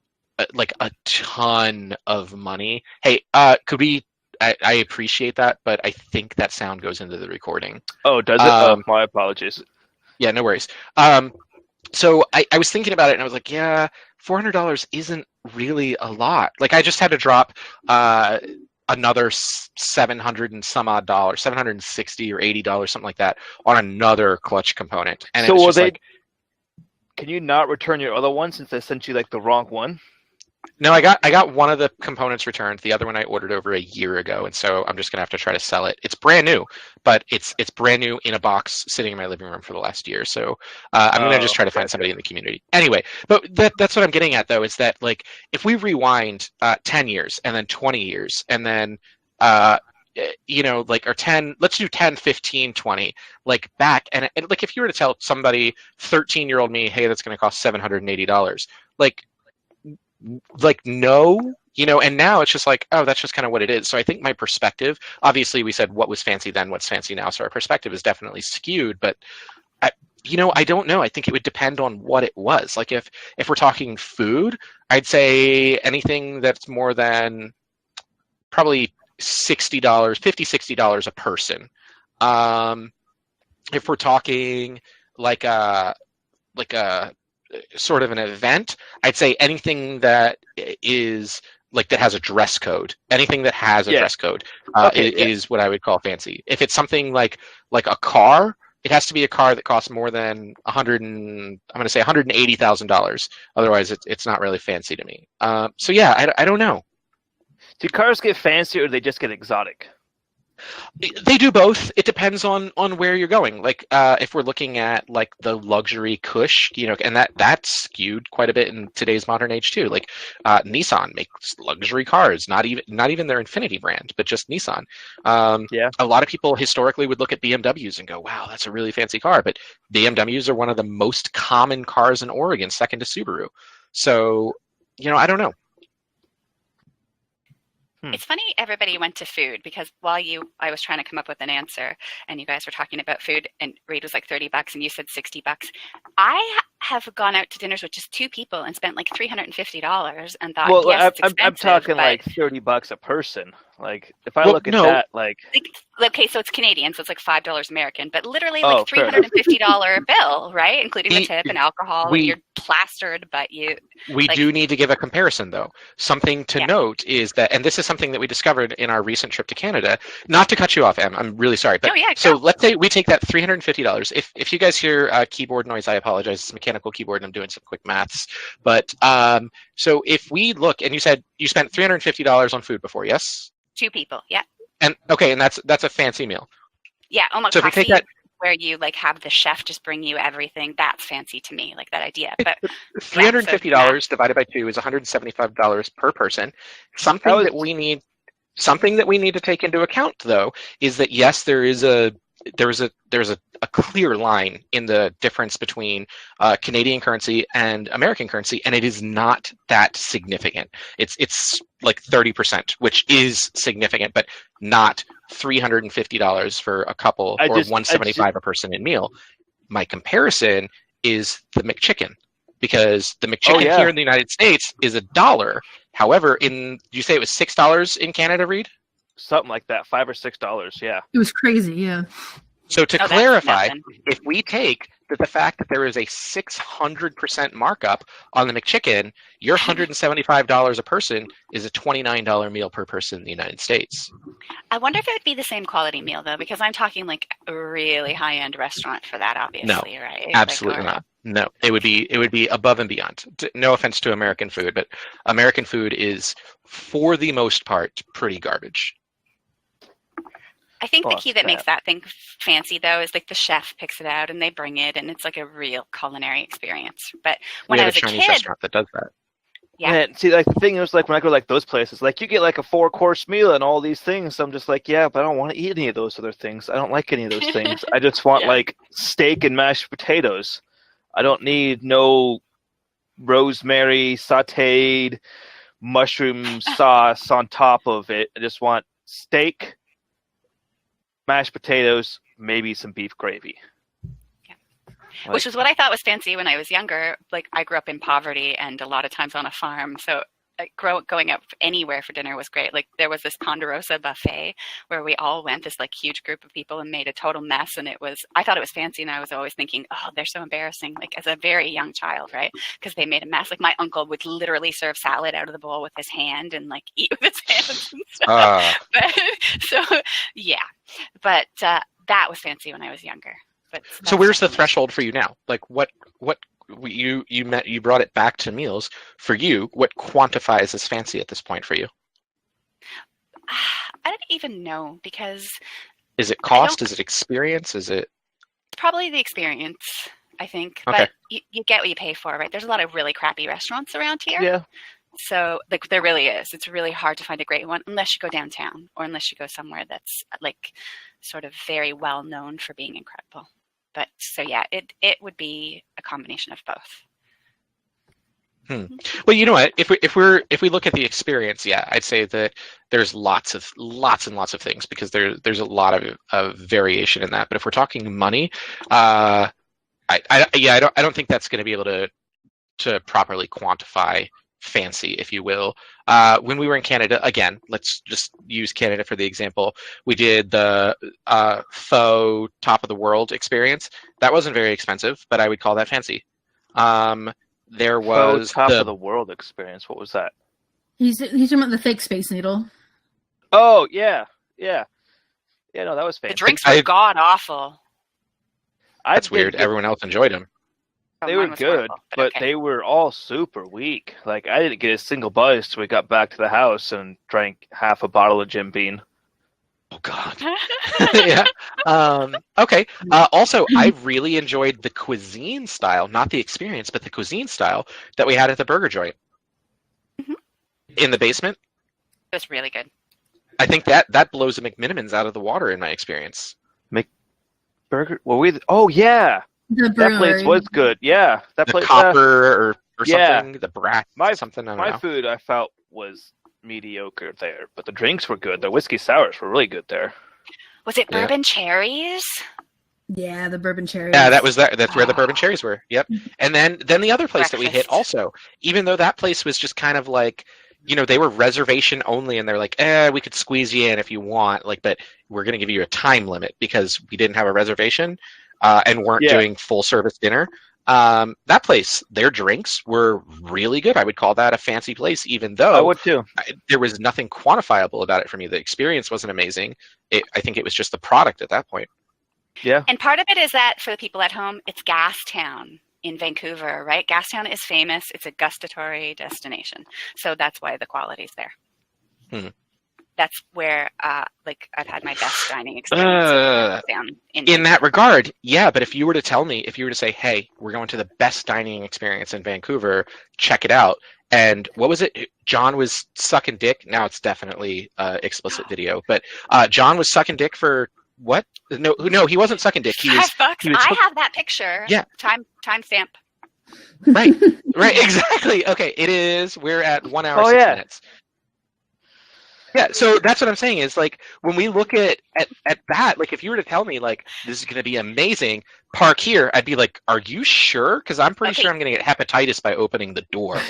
like a ton of money. Hey, could we? I appreciate that, but I think that sound goes into the recording. Oh, does it? My apologies. Yeah, no worries. So I was thinking about it, and I was like, yeah, $400 isn't really a lot. Like, I just had to drop another $700 and some odd dollars, $760 or $80, something like that, on another clutch component. And so can you not return your other one since they sent you like the wrong one? No, I got one of the components returned. The other one I ordered over a year ago, and so I'm just gonna have to try to sell it. It's brand new, but it's brand new in a box sitting in my living room for the last year. So I'm gonna just try to find somebody in the community. Anyway, but that's what I'm getting at, though, is that like if we rewind 10 years and then 20 years and then like, or 10, let's do 10, 15, 20, like back, and like if you were to tell somebody, 13-year-old me, hey, that's gonna cost $780, like no, and now it's just like, oh, that's just kind of what it is. So I think my perspective, obviously we said what was fancy then, what's fancy now, so our perspective is definitely skewed, but I don't know. I think it would depend on what it was. Like if we're talking food, I'd say anything that's more than probably $60, $50-$60 a person. If we're talking like a sort of an event, I'd say anything that is like that has a dress code. Anything that has a dress code is what I would call fancy. If it's something like a car, it has to be a car that costs more than $180,000. Otherwise, it's not really fancy to me. So yeah, I don't know. Do cars get fancy or do they just get exotic? They do both. It depends on where you're going. Like if we're looking at like the luxury cush, and that's skewed quite a bit in today's modern age too. Like Nissan makes luxury cars, not even their Infiniti brand, but just Nissan. A lot of people historically would look at BMWs and go, wow, that's a really fancy car. But BMWs are one of the most common cars in Oregon, second to Subaru. So, I don't know. It's funny everybody went to food because I was trying to come up with an answer and you guys were talking about food and Reed was like $30 and you said $60. I have gone out to dinners with just 2 people and spent like $350 and thought, well, yes, it's expensive, I'm talking like $30 a person. Like, if I look at that, like, okay, so it's Canadian, so it's like $5 American, but literally like $350 bill, right, including the tip and alcohol. And you're plastered, but we do need to give a comparison, though. Something to note is that, and this is something that we discovered in our recent trip to Canada. Not to cut you off, Em, I'm really sorry, but so let's say we take that $350. If you guys hear keyboard noise, I apologize. It's a mechanical keyboard, and I'm doing some quick maths. But so if we look, and you said you spent $350 on food before, yes? 2 people, yeah. And okay, and that's a fancy meal. Yeah, so if we take that, where you like have the chef just bring you everything, that's fancy to me, like that idea. But $350 divided by 2 is $175 per person. Something that we need to take into account, though, is that yes, there's a clear line in the difference between Canadian currency and American currency, and it is not that significant. It's like 30%, which is significant, but not $350 for a couple or $175 a person in meal. My comparison is the McChicken, because the McChicken here in the United States is $1. However, you say it was $6 in Canada, Reed? Something like that, $5 or $6. Yeah, it was crazy. Yeah. So to clarify, if we take the fact that there is a 600% markup on the McChicken, your $175 a person is a $29 meal per person in the United States. I wonder if it would be the same quality meal, though, because I'm talking like a really high-end restaurant for that, obviously, right? Absolutely not. No, it would be above and beyond. No offense to American food, but American food is, for the most part, pretty garbage. I think the key that makes that thing fancy, though, is like the chef picks it out and they bring it, and it's like a real culinary experience. But when I was a Chinese restaurant that does that. Yeah. And see, like the thing is, like when I go like those places, like you get like a 4-course meal and all these things. So I'm just like, yeah, but I don't want to eat any of those other things. I don't like any of those things. I just want like steak and mashed potatoes. I don't need no rosemary sautéed mushroom sauce on top of it. I just want steak, mashed potatoes, maybe some beef gravy. Yeah. Which is what I thought was fancy when I was younger. Like, I grew up in poverty and a lot of times on a farm. So going out anywhere for dinner was great. Like, there was this Ponderosa buffet where we all went, this like huge group of people, and made a total mess. And I thought it was fancy, and I was always thinking, oh, they're so embarrassing. Like, as a very young child, right? Because they made a mess. Like, my uncle would literally serve salad out of the bowl with his hand and like eat with his hands and stuff. But that was fancy when I was younger. But so where's the threshold for you now? Like, what you brought it back to meals. For you, what quantifies as fancy at this point for you? I don't even know, because is it cost? Is it experience? Is it probably the experience, I think. Okay. But you get what you pay for, right? There's a lot of really crappy restaurants around here. Yeah. So like there really is. It's really hard to find a great one unless you go downtown, or unless you go somewhere that's like sort of very well known for being incredible. But so yeah, it would be a combination of both. Well, you know what? If we look at the experience, yeah, I'd say that there's lots and lots of things, because there's a lot of variation in that. But if we're talking money, I don't think that's going to be able to properly quantify fancy, if you will. When we were in Canada, again, let's just use Canada for the example. We did the faux top of the world experience. That wasn't very expensive, but I would call that fancy. There was top of the world experience. What was that? He's talking about the fake Space Needle. Oh yeah. No, that was fancy. The drinks were god awful. That's weird. Everyone else enjoyed them. They were good, but they were all super weak. Like, I didn't get a single buzz till we got back to the house and drank half a bottle of Jim Beam. Oh God. Yeah. Okay. Also, I really enjoyed the cuisine style, not the experience, but the cuisine style that we had at the burger joint in the basement. It was really good. I think that blows the McMinimans out of the water in my experience. McBurger? Oh yeah. That place was good. Yeah, that place. Copper or something. The brass. Something. I don't know. My food I felt was mediocre there, but the drinks were good. The whiskey sours were really good there. Was it bourbon cherries? Yeah, the bourbon cherries. Yeah, that's where the bourbon cherries were. Yep. And then the other place that we hit also, even though that place was just kind of like, they were reservation only, and they're like, we could squeeze you in if you want, but we're going to give you a time limit because we didn't have a reservation and weren't doing full service dinner. That place, their drinks were really good. I would call that a fancy place, even though I would too. There was nothing quantifiable about it for me. The experience wasn't amazing. I think it was just the product at that point. Yeah. And part of it is that for the people at home, it's Gastown in Vancouver, right? Gastown is famous. It's a gustatory destination. So that's why the quality's there. That's where, I've had my best dining experience in that regard. Yeah, but if you were to say, hey, we're going to the best dining experience in Vancouver, check it out. And what was it? John was sucking dick. Now it's definitely explicit video, but John was sucking dick for what? No, he wasn't sucking dick. $5. I have that picture. Yeah. Timestamp. Right, exactly. Okay, we're at 1 hour, 6 minutes. Yeah, so that's what I'm saying is when we look at that, if you were to tell me this is going to be amazing, park here, I'd be like, are you sure? Because I'm pretty sure I'm going to get hepatitis by opening the door.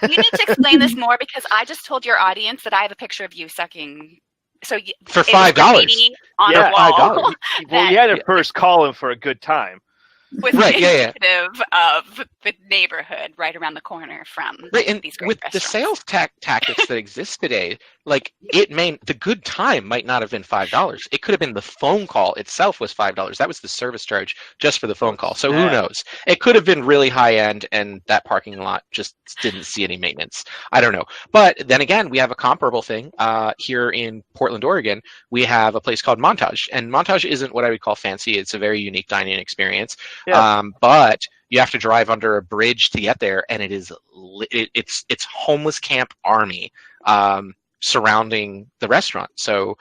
You need to explain this more because I just told your audience that I have a picture of you sucking. So for $5 on a wall. Well, you had to first call him for a good time. With indicative of the neighborhood right around the corner from these great with restaurants. The sales tactics that exist today, the good time might not have been $5. It could have been the phone call itself was $5. That was the service charge just for the phone call. So who knows? It could have been really high end, and that parking lot just didn't see any maintenance. I don't know. But then again, we have a comparable thing here in Portland, Oregon. We have a place called Montage, and Montage isn't what I would call fancy. It's a very unique dining experience. Yeah. But you have to drive under a bridge to get there, and it's homeless camp army surrounding the restaurant. So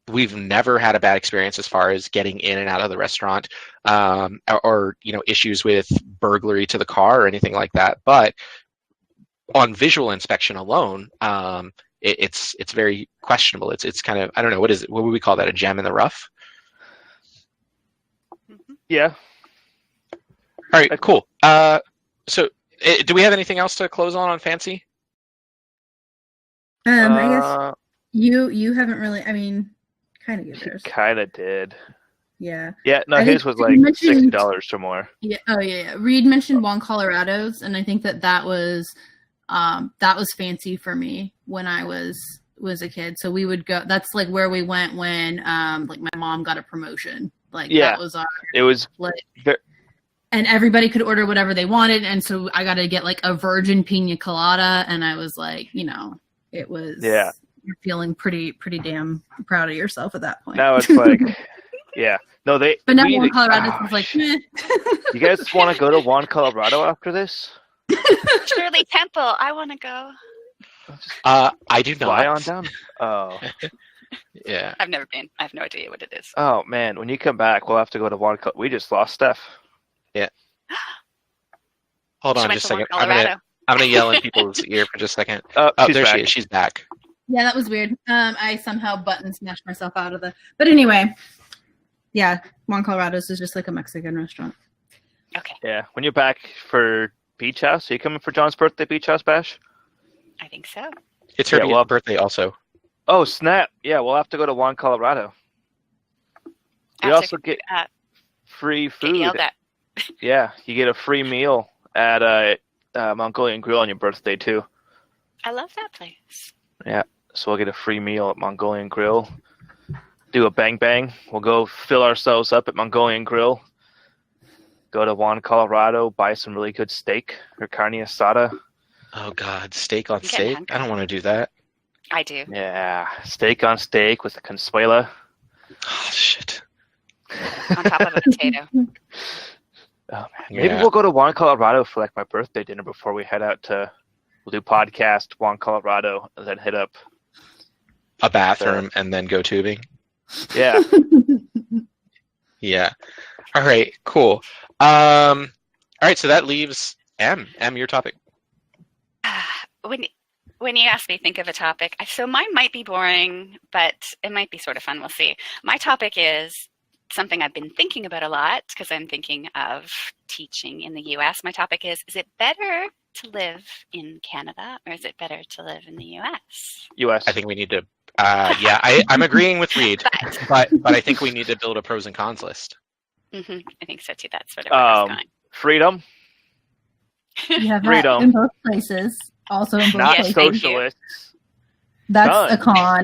we've never had a bad experience as far as getting in and out of the restaurant, or issues with burglary to the car or anything like that. But on visual inspection alone, it's very questionable. It's kind of, I don't know, what is it? What would we call that? A gem in the rough? Yeah. All right, cool. So do we have anything else to close on Fancy? I guess you haven't really, kind of did yours. Kind of did. Yeah. Yeah, no, his was $6 or more. Yeah. Oh, yeah. Reed mentioned Juan Colorado's, and I think that was fancy for me when I was a kid. So we would go, that's where we went when my mom got a promotion. That was our, it was and everybody could order whatever they wanted, and so I got to get a virgin pina colada, and I was it was you're feeling pretty damn proud of yourself at that point. Now it's yeah, no, they. But now Juan Colorado is meh. You guys want to go to Juan Colorado after this? Shirley Temple, I want to go. I do not. Fly on down. Oh. Yeah. I've never been. I have no idea what it is. Oh, man. When you come back, we'll have to go to Juan Colorado. We just lost Steph. Yeah. Hold on just a second. I'm gonna yell in people's ear for just a second. Oh, there she is. She's back. Yeah, that was weird. I somehow button smashed myself out of the... But anyway, yeah, Juan Colorado's is just a Mexican restaurant. Okay. Yeah. When you're back for Beach House, are you coming for John's birthday Beach House bash? I think so. It's her birthday also. Oh, snap. Yeah, we'll have to go to Juan Colorado. We also get free food. Yeah, you get a free meal at Mongolian Grill on your birthday, too. I love that place. Yeah, so we'll get a free meal at Mongolian Grill. Do a bang bang. We'll go fill ourselves up at Mongolian Grill. Go to Juan Colorado, buy some really good steak or carne asada. Oh, God, steak on steak? I don't want to do that. I do. Yeah, steak on steak with a consuela. Oh, shit. On top of a potato. Oh, man. Maybe we'll go to Juan Colorado for my birthday dinner before we head out to... We'll do podcast Juan Colorado and then hit up a bathroom and then go tubing. Yeah. Yeah. All right, cool. All right, so that leaves M. M, your topic. When you ask me, think of a topic. So mine might be boring, but it might be sort of fun. We'll see. My topic is something I've been thinking about a lot because I'm thinking of teaching in the U.S. My topic is it better to live in Canada, or is it better to live in the U.S.? U.S. I think we need to. I'm agreeing with Reed, but I think we need to build a pros and cons list. I think so too. That's sort of where I was going. Freedom. You have Freedom. that in both places. Also in both Not places. socialists. That's Done. a con.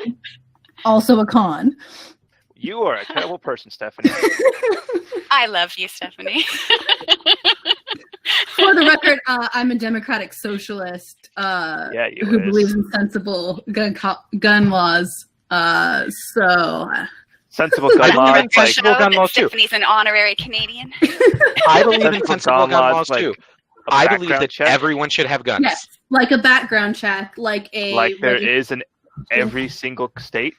Also a con. You are a terrible person, Stephanie. I love you, Stephanie. For the record, I'm a democratic socialist who believes in sensible gun laws. Sensible gun laws. Sensible gun laws too. Stephanie's an honorary Canadian. I believe in sensible gun laws too. I believe that check? everyone should have guns. Yes, like a background check, like there is in every single state.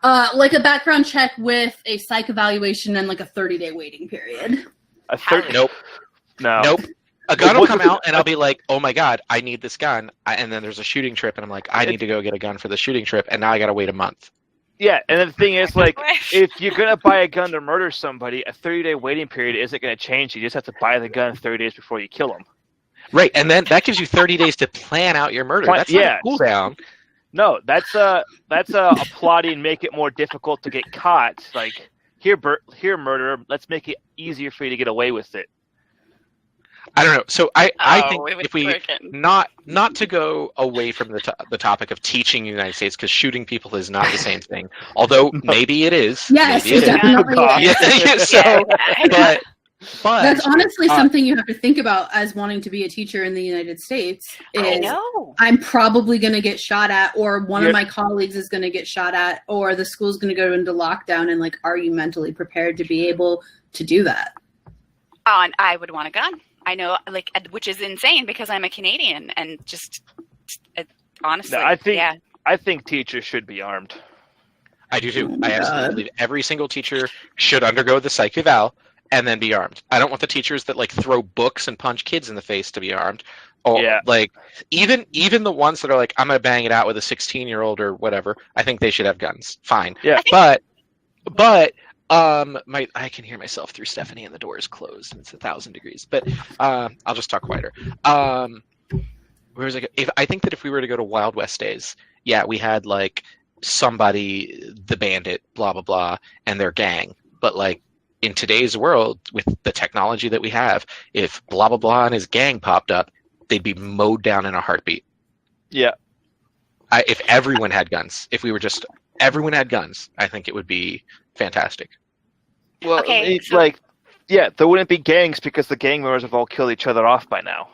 Like a background check with a psych evaluation and like a 30-day waiting period. Nope. No. Nope. A gun will come out and I'll be like, oh my God, I need this gun. And then there's a shooting trip and I'm like, I need to go get a gun for the shooting trip. And now I got to wait a month. Yeah, and then the thing is, like, if you're going to buy a gun to murder somebody, a 30-day waiting period isn't going to change. You just have to buy the gun 30 days before you kill them. Right, and then that gives you 30 days to plan out your murder. That's not a cooldown. No, that's a plotting, make it more difficult to get caught. Like, here, murderer, let's make it easier for you to get away with it. I don't know. So I think if we not to go away from the topic of teaching the United States, because shooting people is not the same thing. Although maybe it is. Yes, it definitely is. But that's honestly something you have to think about as wanting to be a teacher in the United States. I know. I'm probably going to get shot at, or one of my colleagues is going to get shot at, or the school's going to go into lockdown. And like, are you mentally prepared to be able to do that? Oh, and I would want a gun. I know, like, which is insane because I'm a Canadian, and just honestly, I think teachers should be armed. I do too. I absolutely believe every single teacher should undergo the psych eval and then be armed. I don't want the teachers that like throw books and punch kids in the face to be armed. Or like even the ones that are like, I'm gonna bang it out with a 16-year-old or whatever. I think they should have guns. Fine. Yeah. But I can hear myself through Stephanie and the door is closed and it's 1,000 degrees. But I'll just talk quieter. Where was I? I think that if we were to go to Wild West days, we had like somebody, the bandit, blah blah blah, and their gang. But like in today's world, with the technology that we have, if blah blah blah and his gang popped up, they'd be mowed down in a heartbeat. Yeah. If everyone had guns, everyone had guns, I think it would be fantastic. Well, there wouldn't be gangs because the gang members have all killed each other off by now.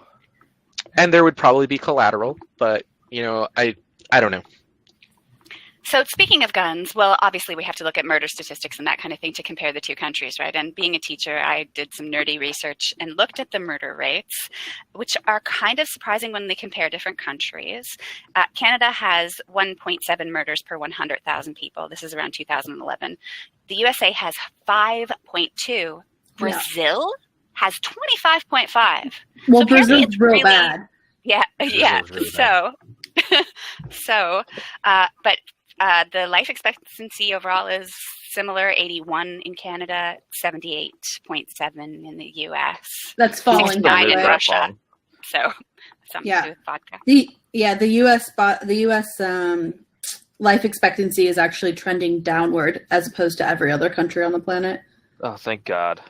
And there would probably be collateral, but I don't know. So speaking of guns, well, obviously we have to look at murder statistics and that kind of thing to compare the two countries, right? And being a teacher, I did some nerdy research and looked at the murder rates, which are kind of surprising when they compare different countries. Canada has 1.7 murders per 100,000 people. This is around 2011. The USA has 5.2. Brazil has 25.5. Well, so Brazil's real bad. Yeah. Really but the life expectancy overall is similar, 81 in Canada, 78.7 in the U.S. That's falling down in Russia. So something to do with vodka. The U.S. Life expectancy is actually trending downward as opposed to every other country on the planet. Oh, thank God.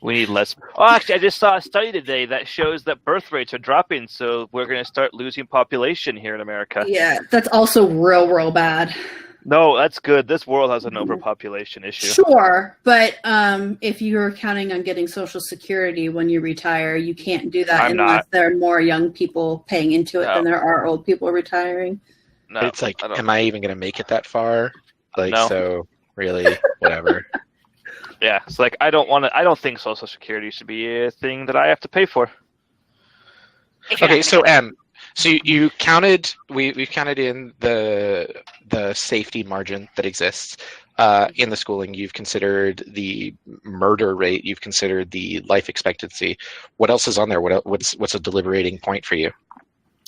We need less. Oh, actually, I just saw a study today that shows that birth rates are dropping, so we're going to start losing population here in America. Yeah, that's also real bad. No, that's good. This world has an overpopulation issue. Sure, but if you're counting on getting Social Security when you retire, you can't do that unless there are more young people paying into it than there are old people retiring. No, it's like, am I even going to make it that far? Like, so really, whatever. Yeah, it's like I don't think Social Security should be a thing that I have to pay for. Okay, so so you counted. We've counted in the safety margin that exists in the schooling. You've considered the murder rate. You've considered the life expectancy. What else is on there? What's a deliberating point for you?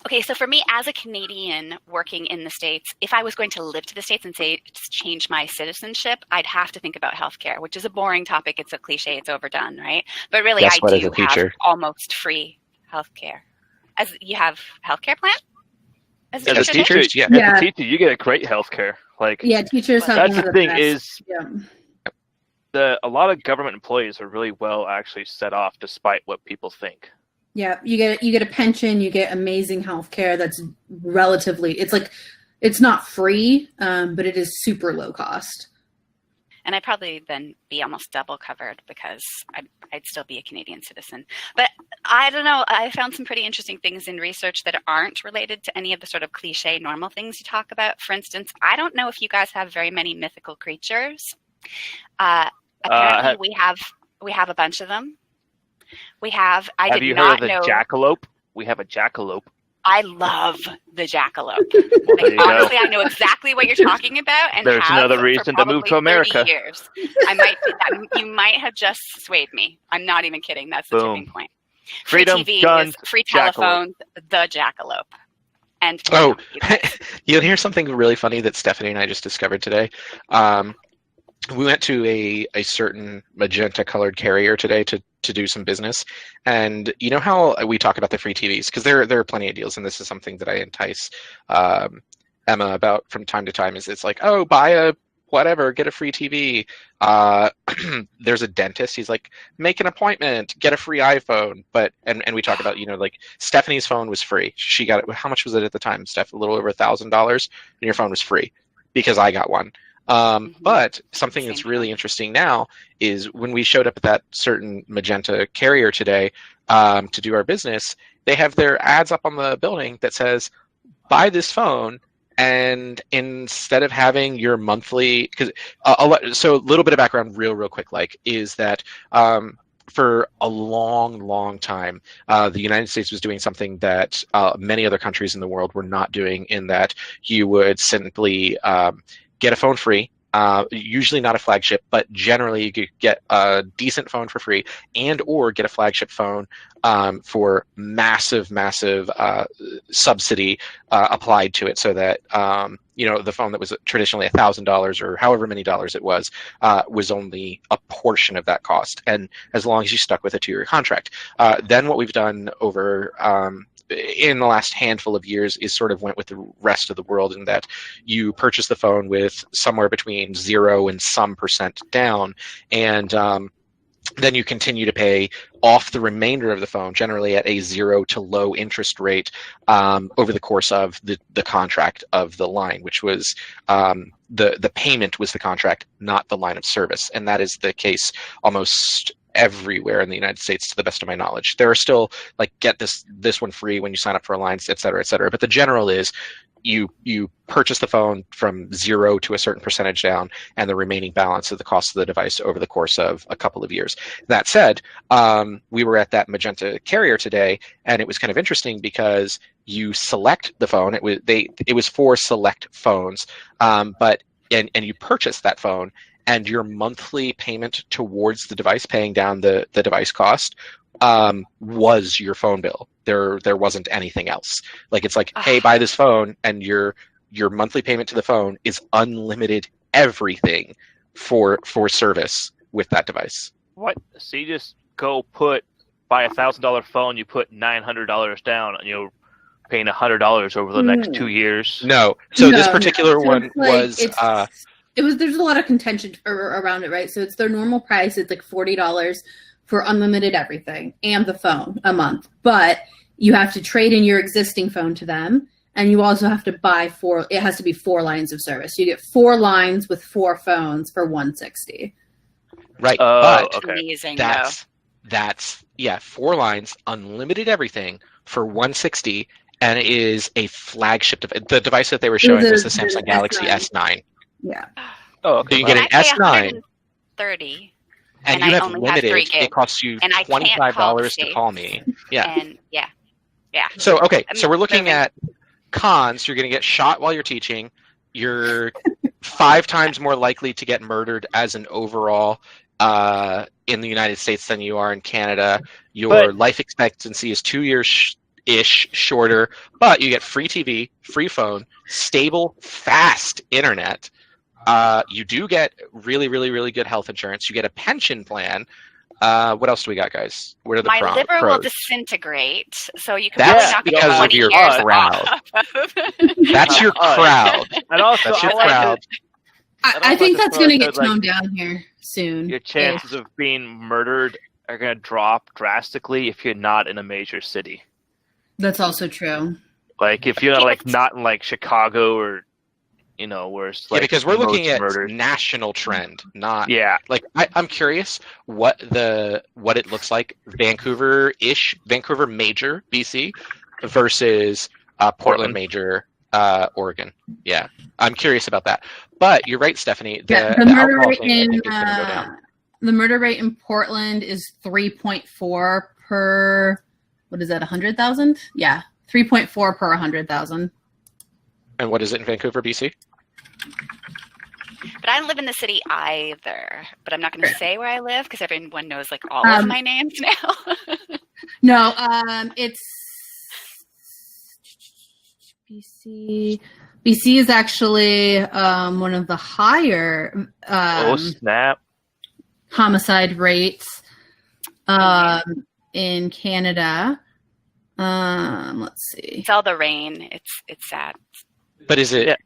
Okay, so for me, as a Canadian working in the States, if I was going to live to the States and say change my citizenship, I'd have to think about healthcare, which is a boring topic. It's a cliche. It's overdone, right? But really, I do have almost free healthcare. As you have healthcare plan? As teachers, yeah. As a teacher, you get a great healthcare. Teachers have. That's the thing is, a lot of government employees are really well actually set off, despite what people think. Yeah, you get a pension, you get amazing health care that's relatively, it's not free, but it is super low cost. And I'd probably then be almost double covered because I'd still be a Canadian citizen. But I don't know, I found some pretty interesting things in research that aren't related to any of the sort of cliche normal things you talk about. For instance, I don't know if you guys have very many mythical creatures. Apparently we have a bunch of them. Have you heard of the jackalope? We have a jackalope. I love the jackalope. Honestly, I know exactly what you're talking about, and there's another reason to move to America. Years. You might have just swayed me. I'm not even kidding. That's the tipping point. Freedom, free TV, guns, free telephones, the jackalope. And you'll hear something really funny that Stephanie and I just discovered today. We went to a certain magenta colored carrier today to do some business, and you know how we talk about the free TVs, because there are plenty of deals, and this is something that I entice Emma about from time to time. Is it's like, oh, buy a whatever, get a free TV. There's a dentist. He's like, make an appointment, get a free iPhone. But and we talk about, like Stephanie's phone was free. She got it. How much was it at the time, Steph? A little over $1,000, and your phone was free because I got one. But something that's really interesting now is when we showed up at that certain magenta carrier today to do our business, they have their ads up on the building that says, buy this phone, and instead of having your monthly, so a little bit of background real quick, is that for a long time, the United States was doing something that many other countries in the world were not doing, in that you would simply get a phone free, usually not a flagship, but generally you could get a decent phone for free, and or get a flagship phone for massive subsidy applied to it, so that the phone that was traditionally $1,000 or however many dollars it was only a portion of that cost, and as long as you stuck with a 2-year contract. Then what we've done over in the last handful of years is sort of went with the rest of the world, in that you purchase the phone with somewhere between 0 and some percent down, and then you continue to pay off the remainder of the phone, generally at a 0 to low interest rate, over the course of the contract of the line, which was the payment was the contract, not the line of service. And that is the case almost everywhere in the United States, to the best of my knowledge. There are still get this one free when you sign up for Alliance, et cetera, et cetera. But the general is you purchase the phone from 0 to a certain percentage down, and the remaining balance of the cost of the device over the course of a couple of years. That said, we were at that magenta carrier today, and it was kind of interesting because you select the phone. It was for select phones, but you purchase that phone, and your monthly payment towards the device, paying down the device cost, was your phone bill. There wasn't anything else. It's like, hey, buy this phone, and your monthly payment to the phone is unlimited everything for service with that device. What? So you just buy a $1,000 phone, you put $900 down, and you're paying $100 over the next 2 years? No. So this particular one was. There's a lot of contention around it, right? So it's their normal price. It's $40 for unlimited everything and the phone a month. But you have to trade in your existing phone to them, and you also have to buy it has to be 4 lines of service. You get 4 lines with 4 phones for $160. Right. But amazing, that's 4 lines, unlimited everything for $160, and it is a flagship device. The device that they were showing was the Samsung Galaxy S9. Yeah. Oh, okay. So you get an S9. $130. And you have limited. It costs you $25 to call me. Yeah. And yeah. So so we're looking at cons. You're going to get shot while you're teaching. You're 5 times more likely to get murdered as an overall in the United States than you are in Canada. Your life expectancy is 2 years ish shorter, but you get free TV, free phone, stable, fast internet. You do get really, really, really good health insurance. You get a pension plan. What else do we got, guys? What are the My liver pros? will disintegrate, so you can That's probably because knock of your years crowd. off. That's your crowd. And also, That's your I like crowd. it. I think that's going to get like, toned down here soon. Your chances of being murdered are going to drop drastically if you're not in a major city. That's also true. Like if you're like not in like Chicago or where it's like because we're looking at murders. national trend, not like I'm curious what it looks like Vancouver-ish, Vancouver major BC versus Portland major Oregon. Yeah, I'm curious about that. But you're right, Stephanie. The murder alcohol rate thing, I think, is going to go down. The murder rate in Portland is 3.4 per. What is that? 100,000? Yeah, 3.4 per 100,000. And what is it in Vancouver, BC? But I don't live in the city either. But I'm not going to say where I live because everyone knows like all of my names now. No, it's BC. BC is actually one of the higher snap homicide rates in Canada. Let's see. It's all the rain. It's sad. But is it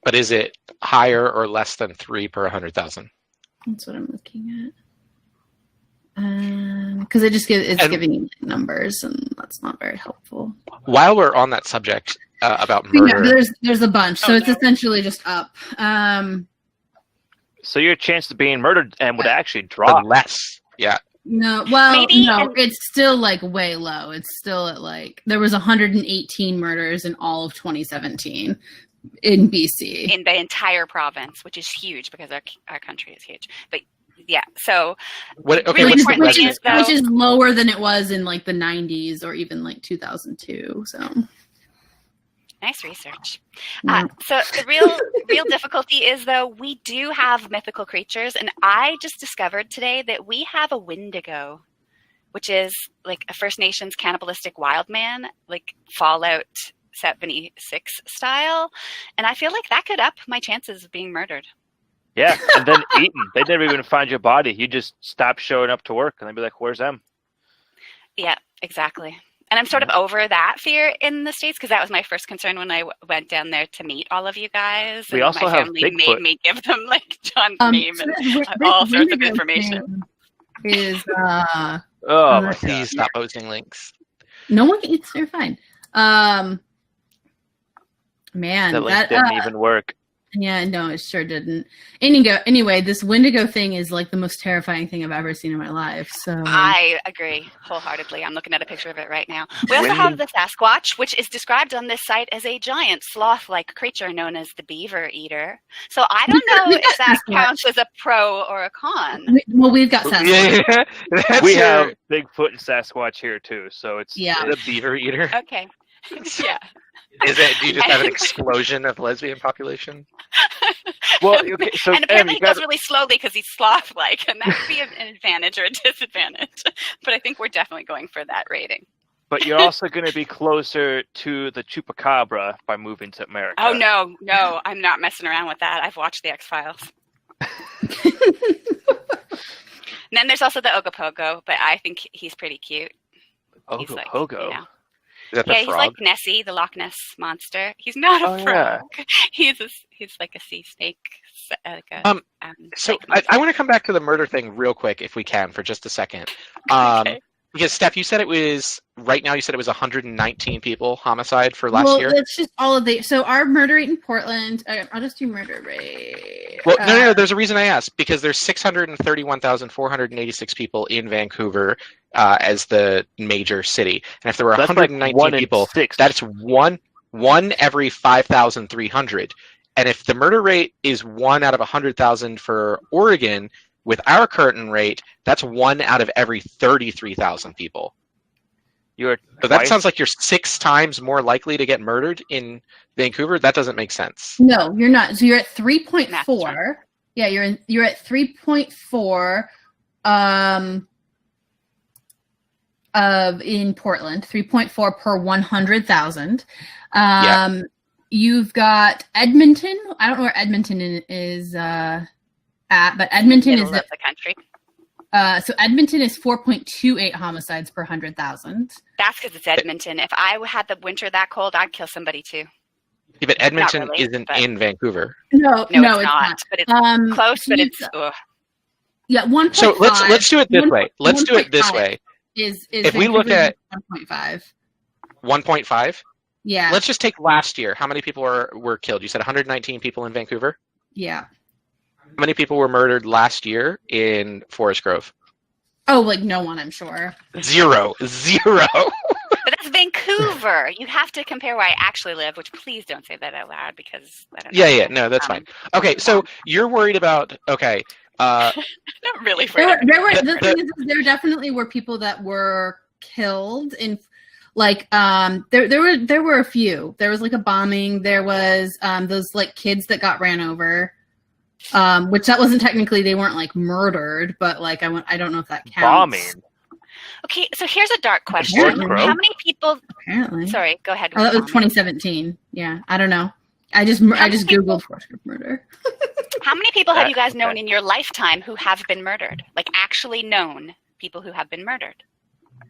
higher or less than 3 per 100,000? That's what I'm looking at. Because it's giving you numbers, and that's not very helpful. While we're on that subject about murder, yeah, there's a bunch, so it's essentially just up. So your chance of being murdered would actually drop less. Yeah. No, it's still like way low. It's still at there was 118 murders in all of 2017 in BC. In the entire province, which is huge because our country is huge. But yeah, so which is lower than it was in the 90s or even 2002. So nice research. So the real difficulty is, though, we do have mythical creatures, and I just discovered today that we have a Wendigo, which is like a First Nations cannibalistic wild man, like Fallout 76 style, and I feel like that could up my chances of being murdered. Yeah, and then eaten. They never even find your body. You just stop showing up to work, and they'd be like, "Where's them?" Yeah, exactly. And I'm sort of over that fear in the States because that was my first concern when I went down there to meet all of you guys. We also my have family Bigfoot. made me give them John's name and all sorts of information. Is please stop posting links. No one. They're fine. Man, that link didn't even work. Yeah, no, it sure didn't. Anyway, this Wendigo thing is the most terrifying thing I've ever seen in my life. So I agree wholeheartedly. I'm looking at a picture of it right now. We also have the Sasquatch, which is described on this site as a giant sloth-like creature known as the beaver eater. So I don't know if that counts as a pro or a con. We've got Sasquatch. Yeah, we have Bigfoot and Sasquatch here too. So it's the beaver eater. Okay. Yeah. Do you just have an explosion of lesbian population? Well, okay, so and apparently he goes really slowly because he's sloth-like, and that could be an advantage or a disadvantage. But I think we're definitely going for that rating. But you're also going to be closer to the Chupacabra by moving to America. Oh, no, I'm not messing around with that. I've watched the X-Files. And then there's also the Ogopogo, but I think he's pretty cute. Ogopogo? Is that the frog? He's like Nessie, the Loch Ness monster. He's not a frog. Yeah. He's like a sea snake. So I want to come back to the murder thing real quick, if we can, for just a second. Okay. Because Steph, you said it was 119 people homicide for last year. Well, it's just all of the. So our murder rate in Portland. I'll just do murder rate. Well, no. There's a reason I asked, because there's 631,486 people in Vancouver as the major city, and if there were 119 people, that's one every 5,300. And if the murder rate is 1 out of 100,000 for Oregon, with our current rate, that's 1 out of every 33,000 people. So that sounds like you're 6 times more likely to get murdered in Vancouver. That doesn't make sense. No, you're not. So you're at 3.4. Yeah, you're at 3.4. in Portland, 3.4 per 100,000. You've got Edmonton. I don't know where Edmonton is at, but Edmonton is the country. So Edmonton is 4.28 homicides per 100,000. That's because it's Edmonton. If I had the winter that cold, I'd kill somebody too. Yeah, but Edmonton isn't in Vancouver. No, it's not. But it's close. But it's yeah, 1.5. So let's do it this way. Let's do it this way. Is if we look at 1.5. 1.5. Yeah. Let's just take last year. How many people were killed? You said 119 people in Vancouver. Yeah. How many people were murdered last year in Forest Grove? Oh, like no one, I'm sure. Zero. But that's Vancouver. You have to compare where I actually live, which please don't say that out loud because I don't know. Yeah, no, that's fine. Okay, so you're worried about not really. There definitely were people that were killed in, like there were a few. There was like a bombing. There was those like kids that got ran over, which that wasn't technically, they weren't like murdered, but like I don't know if that counts. Bombing. Okay, so here's a dark question. How many people? Apparently. Sorry, go ahead. Oh, that was 2017. Yeah, I don't know. I just googled Forest Grove murder. How many people have you guys known in your lifetime who have been murdered? Like actually known people who have been murdered?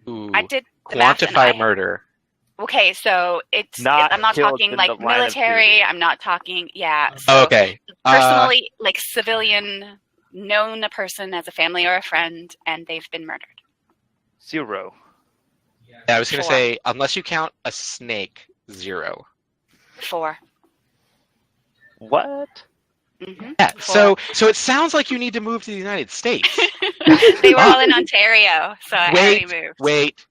Ooh, I did quantify murder. Okay, so I'm not talking like military. I'm not talking So okay. Personally, like civilian, known a person as a family or a friend, and they've been murdered. 0. Yeah, I was going to say, unless you count a snake, 0. 4. What? Mm-hmm. Yeah, so it sounds like you need to move to the United States. They were all in Ontario, so I already moved. Wait.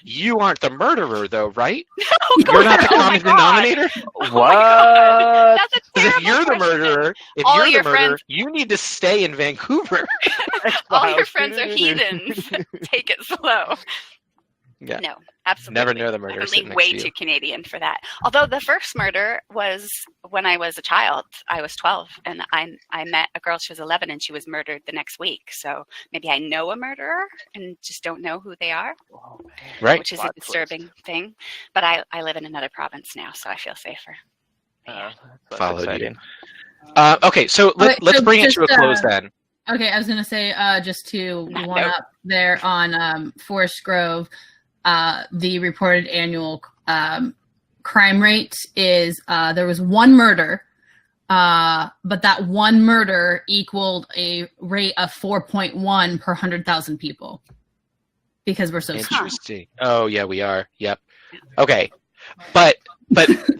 You aren't the murderer, though, right? No, you're not the common denominator? What? That's a terrible if you're the murderer, friends, you need to stay in Vancouver. All your friends are heathens. Take it slow. Yeah. No, absolutely. Never know the murderer. I'm way too Canadian for that. Although the first murder was when I was a child. I was 12, and I met a girl. She was 11, and she was murdered the next week. So maybe I know a murderer and just don't know who they are. Right. Which is a disturbing thing. But I live in another province now, so I feel safer. Followed you. Okay, so let's bring it to a close then. Okay, I was going to say, just to one up there on Forest Grove, the reported annual crime rate is there was one murder, but that one murder equaled a rate of 4.1 per 100,000 people because we're so small. Interesting. Oh, yeah, we are. Yep. Okay. But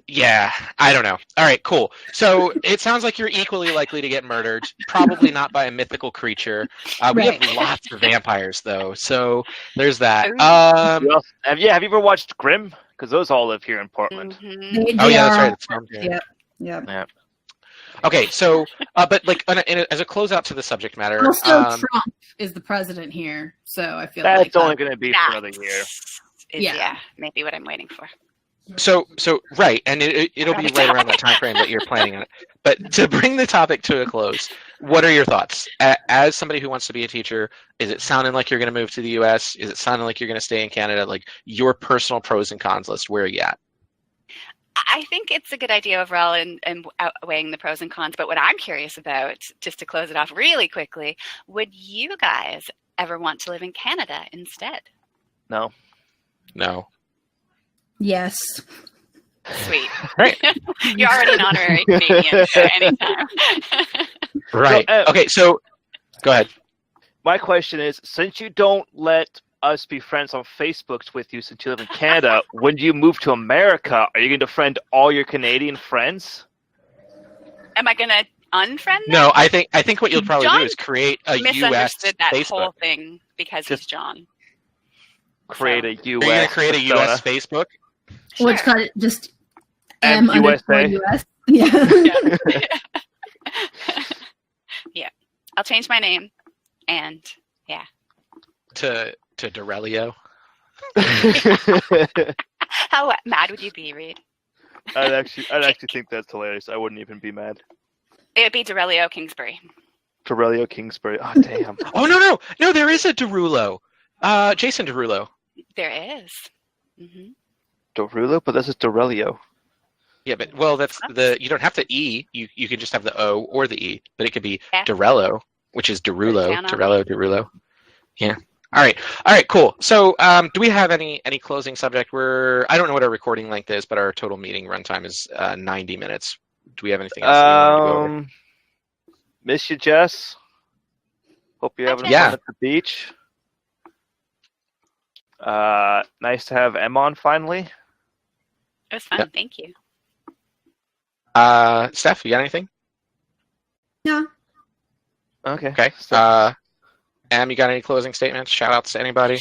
yeah, I don't know. All right, cool. So it sounds like you're equally likely to get murdered. Probably not by a mythical creature. We have lots of vampires, though. So there's that. Have you ever watched Grimm? Because those all live here in Portland. Mm-hmm. Oh yeah, that's right. It's filmed here. Yep. Okay, so but like as a closeout to the subject matter, also Trump is the president here, so I feel that's only going to be for another year. Yeah, maybe what I'm waiting for. So right, and it'll be right around that time frame that you're planning on it. But to bring the topic to a close, what are your thoughts? As somebody who wants to be a teacher, is it sounding like you're going to move to the U.S.? Is it sounding like you're going to stay in Canada? Like your personal pros and cons list, where are you at? I think it's a good idea overall and outweighing the pros and cons. But what I'm curious about, just to close it off really quickly, would you guys ever want to live in Canada instead? No. Yes. Sweet. Right. You're already an honorary Canadian, so anytime. Right. Okay, so go ahead. My question is, since you don't let us be friends on Facebook with you since you live in Canada, when you move to America, are you going to friend all your Canadian friends? Am I going to unfriend them? No, I think what you'll probably John do is create a U.S. misunderstood that Facebook. whole thing because he's John. Create a U.S. You're going to create a U.S. Facebook? Sure. Which got just USA. US. Yeah. Yeah. I'll change my name and yeah. To Dorelio. How mad would you be, Reed? I'd actually think that's hilarious. I wouldn't even be mad. It would be Dorelio Kingsbury. Dorelio Kingsbury. Oh damn. Oh no, there is a Derulo. Jason Derulo. There is. Mm-hmm. Derulo, but this is Dorelio. Yeah, but that's you don't have the E. You can just have the O or the E, but it could be Dorello, which is Derulo. Derulo. Yeah. All right, cool. So, do we have any closing subject? I don't know what our recording length is, but our total meeting runtime is 90 minutes. Do we have anything else that we want to go over? Miss you, Jess. Hope you're having fun at the beach. Nice to have Em on finally. It was fun. Thank you. Steph, you got anything? No. Okay. So, Em, you got any closing statements? Shout outs to anybody?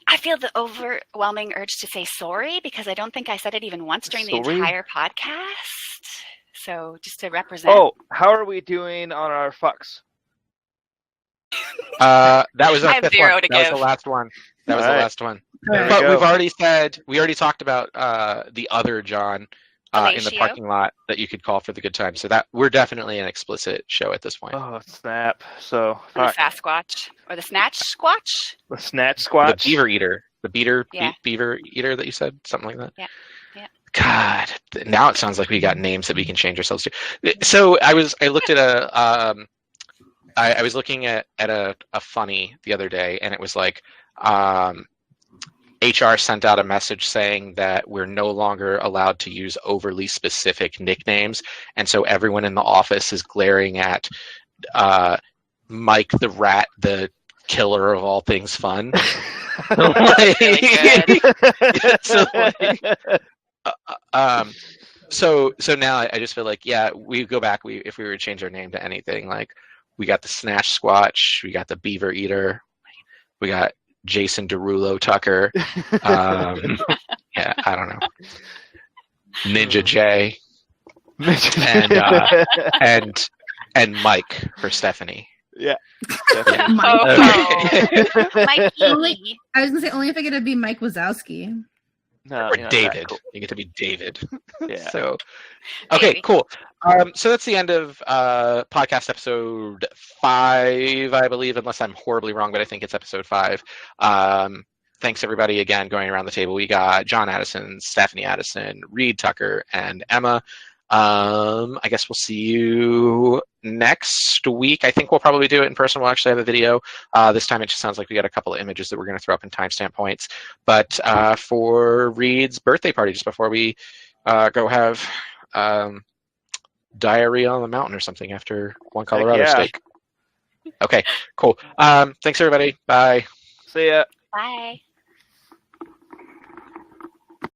I feel the overwhelming urge to say sorry because I don't think I said it even once during the entire podcast. So just to represent. Oh, how are we doing on our fucks? That was our fifth one. That was the last one. That was the last one. But we already talked about the other John in the parking lot that you could call for the good time. So that we're definitely an explicit show at this point. Oh, snap. So the Sasquatch or the Snatch Squatch? The Snatch Squatch. The Beaver Eater. The Beaver Eater that you said? Something like that? Yeah. God, now it sounds like we got names that we can change ourselves to. So I looked at I was looking at a funny the other day, and it was like HR sent out a message saying that we're no longer allowed to use overly specific nicknames, and so everyone in the office is glaring at Mike the Rat, the killer of all things fun. So now I just feel like we go back. If we were to change our name to anything, like we got the Snatch Squatch, we got the Beaver Eater, we got Jason Derulo Tucker. I don't know. Ninja J, and Mike for Stephanie. Yeah. Mikey. I was gonna say only if I get to be Mike Wazowski. No, or David. Cool. You get to be David. Yeah. So, okay, cool. So that's the end of podcast episode 5, I believe, unless I'm horribly wrong, but I think it's episode 5. Thanks, everybody, again, going around the table. We got John Addison, Stephanie Addison, Reed Tucker, and Emma. I guess we'll see you next week. I think we'll probably do it in person. We'll actually have a video. This time it just sounds like we got a couple of images that we're going to throw up in timestamp points. But for Reed's birthday party, just before we go have diarrhea on the mountain or something after one Colorado steak. Okay, cool. Thanks, everybody. Bye. See ya. Bye.